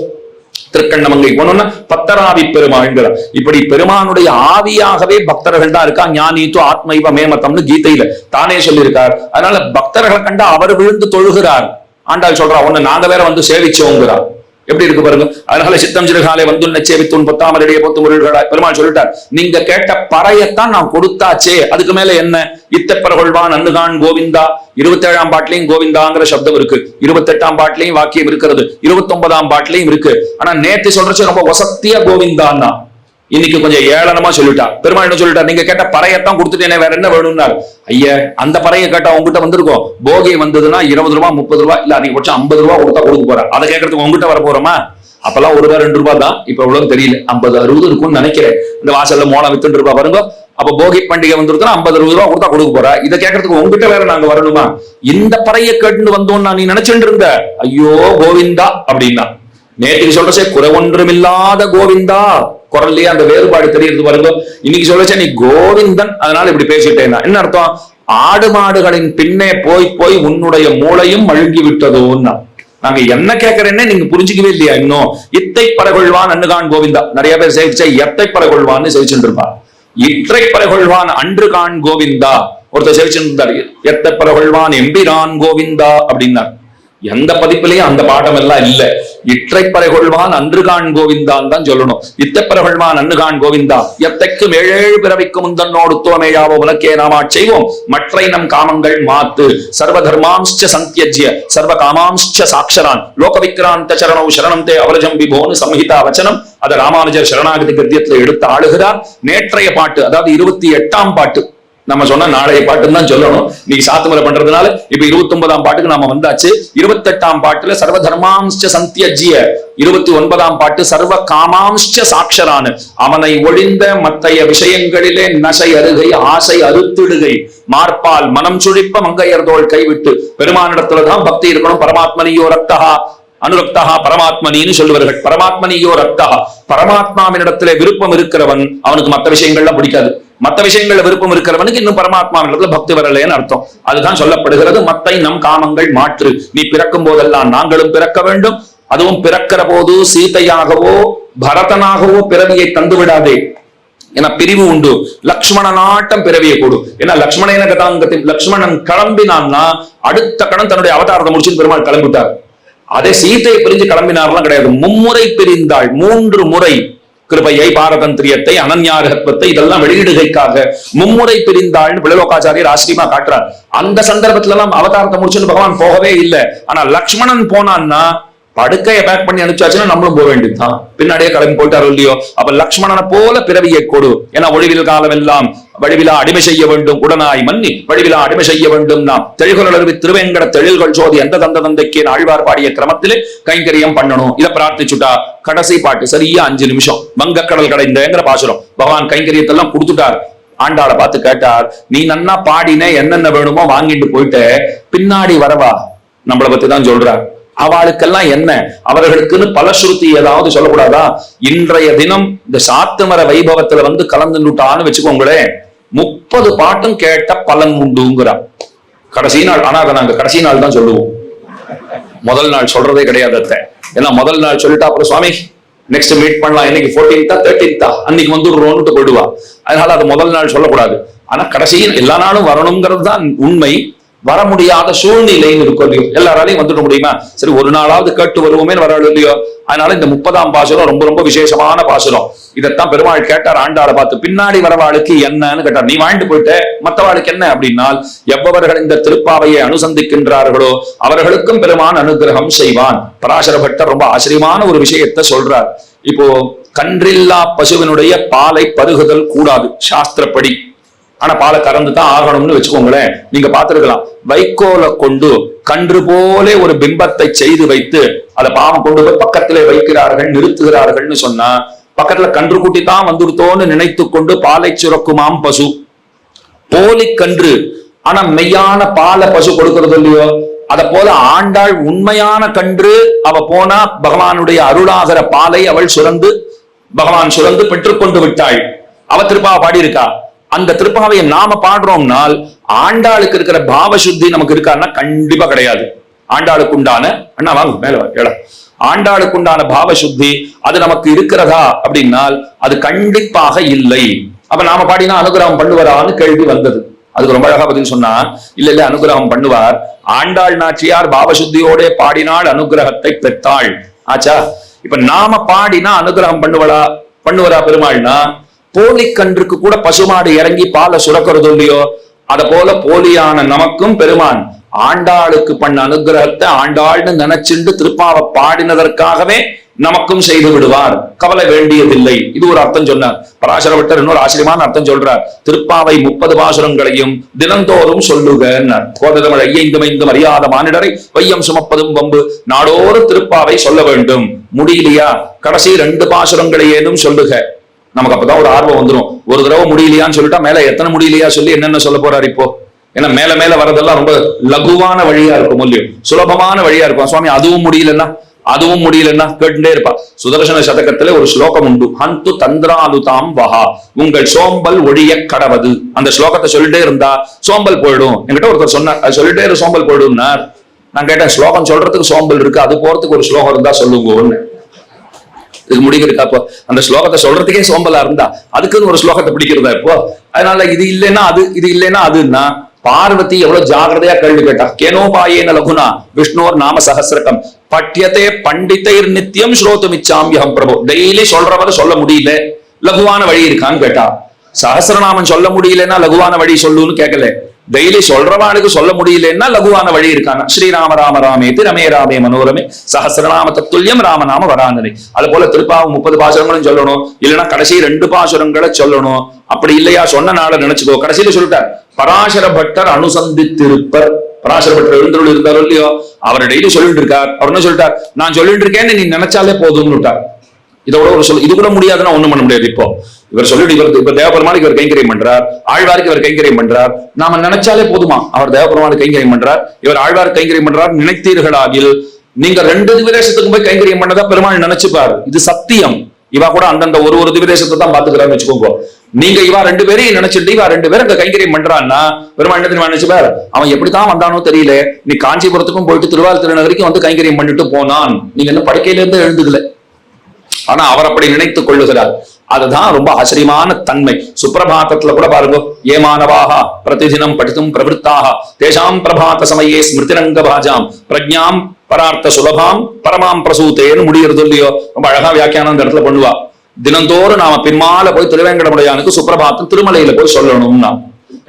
திருக்கண்ணமங்கை போனோம்னா பத்தராவி பெருமாள்ங்கிற. இப்படி பெருமானுடைய ஆவியாகவே பக்தர்கள் தான் இருக்கா. ஞானித்து ஆத்மைவ மேமத்தம்னு கீதையில தானே சொல்லியிருக்கார். அதனால பக்தர்களை கண்டா அவர் விழுந்து தொழுகிறார். ஆண்டாள் சொல்றா, ஒன்னு நாங்க வேற வந்து சேவிச்சோங்கிறார். எப்படி இருக்கு பாருங்க. அதனால சித்தம் சிறுகாலை வந்து சேவித்துன் பத்தாமரையே போத்து முருள்களாய். பெருமாள் சொல்லிட்டார், நீங்க கேட்ட பறையத்தான் நான் கொடுத்தாச்சே, அதுக்கு மேல என்ன? இத்தப்பரகொள்வான் அன்னுகான் கோவிந்தா. 27ஆம் பாட்டிலையும் கோவிந்தாங்கிற சப்தம் இருக்கு, 28ஆம் பாட்டிலையும் வாக்கியம் இருக்கிறது, 29ஆம் பாட்டிலையும் இருக்கு. ஆனா நேத்து சொல்றச்சு ரொம்ப வசத்தியா கோவிந்தான்னா, இன்னைக்கு கொஞ்சம் ஏளனமா சொல்லிட்டா. பெருமாள் என்ன சொல்லிட்டார்? நீங்க கேட்ட பறையத்தான் கொடுத்துட்டேனே, வேற என்ன வேணும்னாரு. ஐயா, அந்த பறையை கேட்டா உங்ககிட்ட வந்திருக்கோம். போகி வந்ததுன்னா 20 ரூபாய் 30 ரூபாய் இல்ல அதிகபட்சம் 50 ரூபாய் கொடுத்தா கொடுக்க போறேன். அதை கேட்கறதுக்கு உங்ககிட்ட வர போறோமா? அப்பெல்லாம் 1 ரூபாய் 2 ரூபாய் தான். இப்ப எவ்வளவு தெரியல, 50 60 இருக்கும்னு நினைக்கிறேன். இந்த வாசல்ல மோளம் வித்துட்டு ரூபாய் பாருங்க. அப்ப போகி பண்டிகை வந்திருக்குன்னா 50 60 ரூபாய் கொடுத்தா கொடுக்க போற. இதை கேட்கறதுக்கு உங்ககிட்ட வேற நாங்க வரணுமா? இந்த பறையை கேட்டு வந்தோம்னா நீ நினைச்சுட்டு இருந்த, ஐயோ கோவிந்தா அப்படின்னா. நேற்றுக்கு சொல்றச்சே குறை ஒன்றுமில்லாத கோவிந்தா, குரல்லையே அந்த வேறுபாடு தெரியுது பாருங்க. இன்னைக்கு சொல்லச்சே நீ கோவிந்தன், அதனால இப்படி பேசிட்டேன்னா என்ன அர்த்தம்? ஆடு மாடுகளின் பின்னே போய் போய் உன்னுடைய மூளையும் அழுங்கி விட்டதோன்னா. நாங்க என்ன கேட்கறேன்னே நீங்க புரிஞ்சுக்கவே இல்லையா இன்னும்? இத்தை பரகொள்வான் அன்னுகான் கோவிந்தா. நிறைய பேர் சேவிச்சா எத்தை பரகொள்வான்னு சேவிச்சுட்டு இருப்பா. இற்றை பரகொள்வான் அன்று கான் கோவிந்தா. ஒருத்தர் சேவிச்சுட்டு இருந்தாரு, எத்தை பரகொள்வான் எம்பிரான் கோவிந்தா அப்படின்னார். எந்த பதிப்பிலையும் அந்த பாடம் எல்லாம் இல்ல. இற்றைப்பறை கொள்வான் அன்றுகான் கோவிந்தான் தான் சொல்லணும். இத்தப்பறை கொள்வான் அன்றுகான் கோவிந்தா. எத்தைக்கும் 7 பிறவிக்கு முந்தன்னோடு தோமேயாவோ உனக்கே நாமா செய்வோம். மற்றை நம் காமங்கள் மாத்து. சர்வ தர்மாம்ச்ச சந்தியஜ்ய சர்வ காமாம்ச்ச சாட்சரான் லோக விக்ராந்த சரணோ சரணம் தே அவரஜம் விபோனு சம்ஹிதா வச்சனம். அதை ராமானுஜர் சரணாகதி கத்தியத்துல எடுத்து ஆளுகிறார். நேற்றைய பாட்டு, அதாவது 28ஆம் பாட்டு. நம்ம சொன்ன நாளைய பாட்டுன்னு தான் சொல்லணும். நீ சாத்துமுறை பண்றதுனால இப்ப 29ஆம் பாட்டுக்கு நாம வந்தாச்சு. 28ஆம் பாட்டுல சர்வ தர்மாம்ச்ச சந்தியஜ்ய, 29ஆம் பாட்டு சர்வ காமாம்ச்ச சாட்சரான. அவனை ஒழிந்த மற்றைய விஷயங்களிலே நசை அருகை ஆசை அறுத்திடுகை மார்பால் மனம் சுழிப்ப மங்கையர்தோள் கைவிட்டு. பெருமானிடத்துலதான் பக்தி இருக்கணும். பரமாத்மனியோ ரக்தஹா அனுரக்தஹா பரமாத்மனின்னு சொல்லுவார்கள். பரமாத்மனியோ ரக்தஹா, பரமாத்மாவினிடத்திலே விருப்பம் இருக்கிறவன் அவனுக்கு மற்ற விஷயங்கள்லாம் பிடிக்காது. மற்ற விஷயங்கள்ல விருப்பம் இருக்கிறவனுக்கு இன்னும் பரமாத்மாவிடத்துல பக்தி வரலைன்னு அர்த்தம். அதுதான் சொல்லப்படுகிறது, மத்தை நம் காமங்கள் மாற்று, நீ பிறக்கும் போதெல்லாம் நாங்களும் பிறக்க வேண்டும், அதுவும் பிறக்கிற போது சீதையாகவோ பரதனாகவோ பிறவியை தந்து விடாதே. ஏன்னா பிரிவு உண்டு, லக்ஷ்மணனாட்டம் பிறவியை கொடு. ஏன்னா லக்ஷ்மணன கதாங்கத்தை லக்ஷ்மணன் கிளம்பினான்னா அடுத்த கணம் தன்னுடைய அவதாரத்தை முடிச்சு பெருமாள் கிளம்பிட்டார். அதே சீதையை பிரிஞ்சு கிளம்பினார்லாம் கிடையாது, மும்முறை பிரிந்தாள், 3 முறை கிருபையை, பாரதந்திரியத்தை, அனன்யாரகத்துவத்தை இதெல்லாம் வெளியிடுகைக்காக மும்முறை பிரிந்தாள்னு பிளலோகாச்சாரியர் ஆச்சரியமா காட்டுறார். அந்த சந்தர்ப்பத்துல எல்லாம் அவதாரத்தை முடிச்சுன்னு பகவான் போகவே இல்லை. ஆனா லக்ஷ்மணன் போனான்னா படுக்கையை பேக் பண்ணி அனுப்பிச்சாச்சுன்னா நம்மளும் போக வேண்டியதுதான், பின்னாடியே கிளம்பி போயிட்டாரோ இல்லையோ. அப்ப லக்ஷ்மணனை போல பிறவியை கொடு. ஏன்னா ஒழிவில் காலம் எல்லாம் வடிவிலா அடிமை செய்ய வேண்டும், உடனாய் மன்னி வடிவிலா அடிமை செய்ய வேண்டும். நாம் தெழில்கள் திருவேங்கட தெழில்கள் சோதி எந்த தந்த தந்தைக்கு ஆழ்வார் பாடிய கிரமத்திலே கைங்கரியம் பண்ணணும். இதை பிரார்த்திச்சுட்டா கடைசி பாட்டு சரியா 5 நிமிஷம் வங்கக்கடல் கடைந்தங்கிற பாசுரம் பகவான் கைங்கரியத்தெல்லாம் கொடுத்துட்டார். ஆண்டாளை பார்த்து கேட்டார், நீ நன்னா பாடினே, என்னென்ன வேணுமோ வாங்கிட்டு போயிட்ட, பின்னாடி வரவா நம்மளை பத்தி தான் சொல்றார். அவளுக்கெல்லாம் என்ன, அவர்களுக்குன்னு பலஸ்ருதி ஏதாவது சொல்லக்கூடாதா? இன்றைய தினம் இந்த சாத்துமர வைபவத்துல வந்து கலந்துட்டான்னு வச்சுக்கோங்களேன், 30 பாட்டும் கேட்ட பலன் உண்டுங்கிறா. கடைசி நாள், ஆனா நாங்க கடைசி நாள் தான் சொல்லுவோம், முதல் நாள் சொல்றதே கிடையாது. ஏன்னா முதல் நாள் சொல்லிட்டா அப்புறம் சுவாமி நெக்ஸ்ட் மீட் பண்ணலாம், இன்னைக்கு 14th 13th அன்னைக்கு வந்துடுறோம்னு போயிடுவா. அதனால அது முதல் நாள் சொல்லக்கூடாது. ஆனா கடைசியில் எல்லா நாளும் வரணுங்கிறது தான் உண்மை. வர முடியாத சூழ்நிலைன்னு இருக்கும் இல்லையோ, எல்லாராலையும் வந்துட முடியுமா? சரி ஒரு நாளாவது கேட்டு வருவோமே வராது இல்லையோ. அதனால இந்த 30ஆம் பாசுரம் ரொம்ப ரொம்ப விசேஷமான பாசுரம். இதைத்தான் பெருமாள் கேட்டார் ஆண்டாளை பார்த்து, பின்னாடி வரவாளுக்கு என்னன்னு கேட்டார். நீ வாங்கிட்டு போயிட்ட, மற்றவாளுக்கு என்ன அப்படின்னால், எவ்வளவர்கள் இந்த திருப்பாவையை அனுசந்திக்கின்றார்களோ அவர்களுக்கும் பெருமான் அனுகிரகம் செய்வான். பராசர பட்டர் ரொம்ப ஆச்சரியமான ஒரு விஷயத்தை சொல்றார். இப்போ கன்றில்லா பசுவினுடைய பாலை பருகுதல் கூடாது சாஸ்திரப்படி. ஆனா பாலை கறந்து தான் ஆகணும்னு வச்சுக்கோங்களேன். நீங்க பார்த்திருக்கலாம், வைக்கோலை கொண்டு கன்று போலே ஒரு பிம்பத்தை செய்து வைத்து அதை பாவம் கொண்டு போய் பக்கத்திலே வைக்கிறார்கள், நிறுத்துகிறார்கள்னு சொன்னா பக்கத்துல கன்று குட்டி தான் வந்துருத்தோன்னு நினைத்து கொண்டு பாலை சுரக்குமாம் பசு. போலி கன்று ஆனா மெய்யான பாலை பசு கொடுக்கறது இல்லையோ. அத போல ஆண்டாள் உண்மையான கன்று, அவ போனா பகவானுடைய அருளாகிற பாலை அவள் சுரந்து பகவான் சுரந்து பெற்றுக்கொண்டு விட்டாள். அவ திருப்பாவை பாடி இருக்கா. அந்த திருப்பாவையை நாம பாடுறோம்னால் ஆண்டாளுக்கு இருக்கிற பாவ சுத்தி நமக்கு இருக்கான்னா கண்டிப்பா கிடையாது. ஆண்டாளுக்கு உண்டான அண்ணா வாங்க மேல ஏழ ஆண்டாளுக்கு உண்டான பாவ சுத்தி அது நமக்கு இருக்கிறதா அப்படின்னால் அது கண்டிப்பாக இல்லை. அப்ப நாம பாடினா அனுகிரகம் பண்ணுவாரான்னு கேள்வி வந்தது. அதுக்கு ரொம்ப அழகா பதில் சொன்னா, இல்ல அனுகிரகம் பண்ணுவார். ஆண்டாள் நாச்சியார் பாவசுத்தியோட பாடினாள், அனுகிரகத்தை பெற்றாள். ஆச்சா, இப்ப நாம பாடினா அனுகிரகம் பண்ணுவரா பெருமாள்னா, போலி கன்றுக்கு கூட பசுமாடு இறங்கி பாலை சுரக்கிறது இல்லையோ, அத போல போலியான நமக்கும் பெருமான் ஆண்டாளுக்கு பண்ண அனுகிரகத்தை ஆண்டாள்னு நினைச்சுண்டு திருப்பாவை பாடினதற்காகவே நமக்கும் செய்து விடுவார், கவலை வேண்டியதில்லை. இது ஒரு அர்த்தம் சொன்னார். பராசர பட்டர் இன்னொரு ஆச்சரியமான அர்த்தம் சொல்றார். திருப்பாவை 30 பாசுரங்களையும் தினந்தோறும் சொல்லுகிறார். கோததமிழ் ஐயைந்துமைந்தும் அறியாத மானிடரை வையம் சுமப்பதும் வம்பு, நாடோறு திருப்பாவை சொல்ல வேண்டும். முடியலையா, கடைசி 2 பாசுரங்களை ஏனும் சொல்லுக. நமக்கு அப்பதான் ஒரு ஆர்வம் வந்துடும். ஒரு தடவை முடியலையான்னு சொல்லிட்டா மேல எத்தனை முடியலையா சொல்லி என்னென்ன சொல்ல போறாரு இப்போ. ஏன்னா மேல மேல வரதெல்லாம் ரொம்ப லகுவான வழியா இருக்கும், இல்லையோ சுலபமான வழியா இருக்கும். சுவாமி அதுவும் முடியலன்னா கேட்டுட்டே இருப்பா. சுதர்சன சதகத்துல ஒரு ஸ்லோகம் உண்டு, ஹந்து தந்திராலுதாம் வஹா, உங்கள் சோம்பல் ஒழிய கடவது. அந்த ஸ்லோகத்தை சொல்லிட்டே இருந்தா சோம்பல் போயிடும். என்கிட்ட ஒருத்தர் சொன்னார், அது சொல்லிட்டே இரு சோம்பல் போயிடும்னார். நான் கேட்டேன், ஸ்லோகம் சொல்றதுக்கு சோம்பல் இருக்கு, அது போறதுக்கு ஒரு ஸ்லோகம் இருந்தா சொல்லுங்கன்னு. இதுக்கு முடிவு இருக்கா? இப்போ அந்த ஸ்லோகத்தை சொல்றதுக்கே சோம்பலா இருந்தா அதுக்குன்னு ஒரு ஸ்லோகத்தை பிடிக்கிறதா இப்போ? அதனால இது இல்லைன்னா அது, இது இல்லைன்னா அதுன்னா பார்வதி எவ்வளவு ஜாகிரதையா கேள்வி கேட்டா. கேனோபாயேன லகுனா விஷ்ணோர் நாம சஹஸ்ரகம் பட்யத்தே பண்டிதைர் நித்தியம் ஸ்ரோதுமிச்சாம்யஹம் பிரபு. டெய்லி சொல்றவரை சொல்ல முடியல, லகுவான வழி இருக்கான்னு கேட்டா. சஹஸ்ரநாமம் சொல்ல முடியலன்னா லகுவான வழி சொல்லுன்னு கேட்கல. டெய்லி சொல்றவாளுக்கு சொல்ல முடியலன்னா லகுவான வழி இருக்காங்க. ஸ்ரீராம ராம ராமேதி ரமே ராமே மனோரமே சஹஸ்ரநாம தத்துல்யம் ராமநாம வராந்தனை. அது போல திருப்பாவும் 30 பாசுரங்களும் சொல்லணும், இல்லைன்னா கடைசி 2 பாசுரங்களை சொல்லணும். அப்படி இல்லையா சொன்ன நாளை நினைச்சுக்கோ. கடைசியில சொல்லிட்டார், பராசர பட்டர் அனுசந்தித்திருப்பர். பராசர பட்டர் எழுந்தருள் இருந்தாரோ இல்லையோ, அவர் டெய்லி சொல்லிட்டு இருக்கார். அவர் என்ன சொல்லிட்டார், நான் சொல்லிட்டு இருக்கேன்னு நீ நினைச்சாலே போதும்னு விட்டார். இதோட ஒரு இது கூட முடியாதுன்னா ஒண்ணும் பண்ண முடியாது. இப்போ இவர் சொல்லிட்டு இவர் தேவபெருமானுக்கு இவர் கைங்கரியம் பண்றார், ஆழ்வாருக்கு இவர் கைங்கரியம் பண்றார். நாம நினைச்சாலே போதுமா, அவர் தேவபெருமானுக்கு கைங்கரியம் பண்றார், இவர் ஆழ்வாருக்கு கைங்கரியம் பண்றார். நினைத்தீர்களாகில் நீங்க 2 திவ்யதேசத்துக்கும் போய் கைங்கரியம் பண்ணதா பெருமாள் நினைச்சுப்பாரு. இது சத்தியம். இவா கூட அந்தந்த ஒரு திவ்யதேசத்தை தான் பாத்துக்கிறான்னு வச்சுக்கோங்க. நீங்க இவா 2 பேரையும் நினைச்சிட்டு இவா 2 பேரும் அங்க கைங்கரியம் பண்றான்னா பெருமாள் என்ன தெரியுமா நினைச்சுப்பார், அவன் எப்படித்தான் வந்தானோ தெரியல, நீ காஞ்சிபுரத்துக்கும் போயிட்டு திருவாரூர் திருநகரிக்கும் வந்து கைங்கரியம் பண்ணிட்டு போனான், நீங்க என்ன படுக்கையில இருந்து எழுந்துக்கல. ஆனா அவர் அப்படி நினைத்துக் கொள்ளுகிறார். அதுதான் ரொம்ப ஆச்சரியமான தன்மை. சுப்பிரபாதத்துல கூட பாருங்க, ஏமானவாக பிரதிதினம் படித்தும் பிரவருத்தாக தேசாம் பிரபாத சமயே ஸ்மிருதிரங்க பாஜாம் பிரஜாம் பரார்த்த சுலபாம் பரமாம் பிரசூத்தேன்னு முடிகிறது இல்லையோ, ரொம்ப அழகா வியாக்கியானம் அந்த இடத்துல பண்ணுவா. தினந்தோறும் நாம பின்மால போய் திருவேங்கடமுடையானுக்கு சுப்பிரபாத்தம் திருமலையில போய் சொல்லணும்னா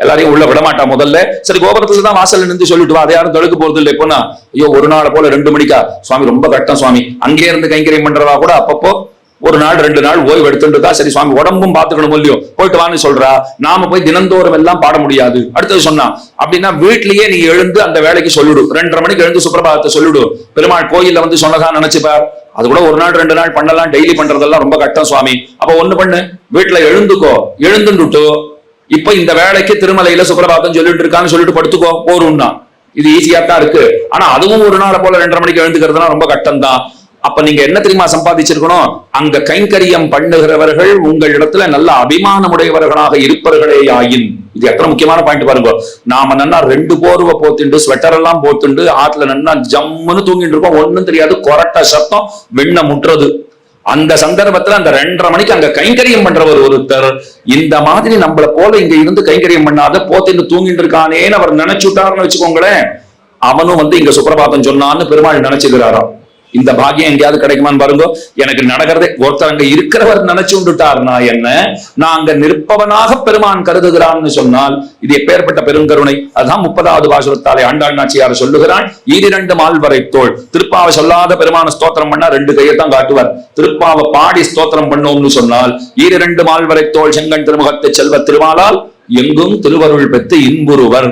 எல்லாரையும் உள்ள விடமாட்டா. முதல்ல சரி கோபுரத்துல தான் வாசல்ல நின்று சொல்லிட்டு வா, அதை யாரும் தடுக்க போறது இல்லை. இப்போனா ஐயோ ஒரு நாள் போல 2 மணிக்கா சுவாமி ரொம்ப கட்டம் சுவாமி, அங்கே இருந்து கைங்கரியம் பண்றதா கூட அப்பப்போ 1 நாள் 2 நாள் ஓய்வு எடுத்துட்டு சரி சுவாமி உடம்பும் பாத்துக்கணும் இல்லையோ, போயிட்டு வான்னு சொல்றா. நாம போய் தினந்தோறும் எல்லாம் பாட முடியாது. அடுத்தது சொன்னா அப்படின்னா வீட்லயே நீ எழுந்து அந்த வேலைக்கு சொல்லிடு, 2:30 மணிக்கு எழுந்து சுப்பிரபாதத்தை சொல்லிடு. பெருமாள் கோயில்ல வந்து சொன்னதா நினைச்சுப்பார். அது கூட 1 நாள் 2 நாள் பண்ணலாம், டெய்லி பண்றதெல்லாம் ரொம்ப கட்டம் சுவாமி. அப்ப ஒண்ணு பண்ணு, வீட்டுல எழுந்துக்கோ, எழுந்துட்டு இப்ப இந்த வேலைக்கு திருமலையில சுப்பிரபாதம் சொல்லிட்டு இருக்கான்னு சொல்லிட்டு படுத்துக்கோ போறோம்னா இது ஈஸியா தான் இருக்கு. ஆனா அதுவும் 1 நாள் போல 2:30 மணிக்கு எழுந்துக்கிறதுனா ரொம்ப கட்டம் தான். அப்ப நீங்க என்ன தெரியுமா சம்பாதிச்சிருக்கணும், அங்க கைங்கரியம் பண்ணுகிறவர்கள் உங்கள் இடத்துல நல்ல அபிமானமுடையவர்களாக இருப்பவர்களே ஆயின். இது எத்தனை முக்கியமான பாயிண்ட் பாருங்க. நாம நன்னா 2 போர்வை போத்துண்டு ஸ்வெட்டர் எல்லாம் போத்துண்டு ஆத்துல நன்னா ஜம்முன்னு தூங்கிட்டு இருக்கோம், ஒண்ணும் தெரியாது, கொரட்ட சத்தம் வெண்ண முட்டுறது. அந்த சந்தர்ப்பத்துல அந்த 2:30 மணிக்கு அங்க கைங்கரியம் பண்றவர் ஒருத்தர் இந்த மாதிரி நம்மள போல இங்க இருந்து கைங்கரியம் பண்ணாத போத்திட்டு தூங்கிட்டு இருக்கானேன்னு அவர் நினைச்சுட்டாருன்னு வச்சுக்கோங்களேன், அவனும் வந்து இங்க சுப்பிரபாதம் சொன்னான்னு பெருமாள் நினைச்சுக்கிறாராம். இந்த பாக்கியம் எங்கேயாவது கிடைக்குமான்னு பாருங்க. எனக்கு நடக்கிறதே ஒருத்தர் அங்க இருக்கிறவர் நினைச்சு விட்டுட்டார்னா என்ன, நான் அங்க நிற்பவனாக பெருமான் கருதுகிறான்னு சொன்னால் இது எப்பேற்பட்ட பெருங்கருணை. அதுதான் 30வது பாசுரத்தாலே ஆண்டாள் நாச்சியார் சொல்லுகிறான், 2 மால்வரை தோள். திருப்பாவை சொல்லாத பெருமான ஸ்தோத்திரம் பண்ணா 2 கையத்தான் காட்டுவார். திருப்பாவை பாடி ஸ்தோத்திரம் பண்ணோம்னு சொன்னால் 2 மால்வரை தோள் செங்கண் திருமுகத்தை செல்வ திருமாலால் எங்கும் திருவருள் பெற்று இன்புறுவர்.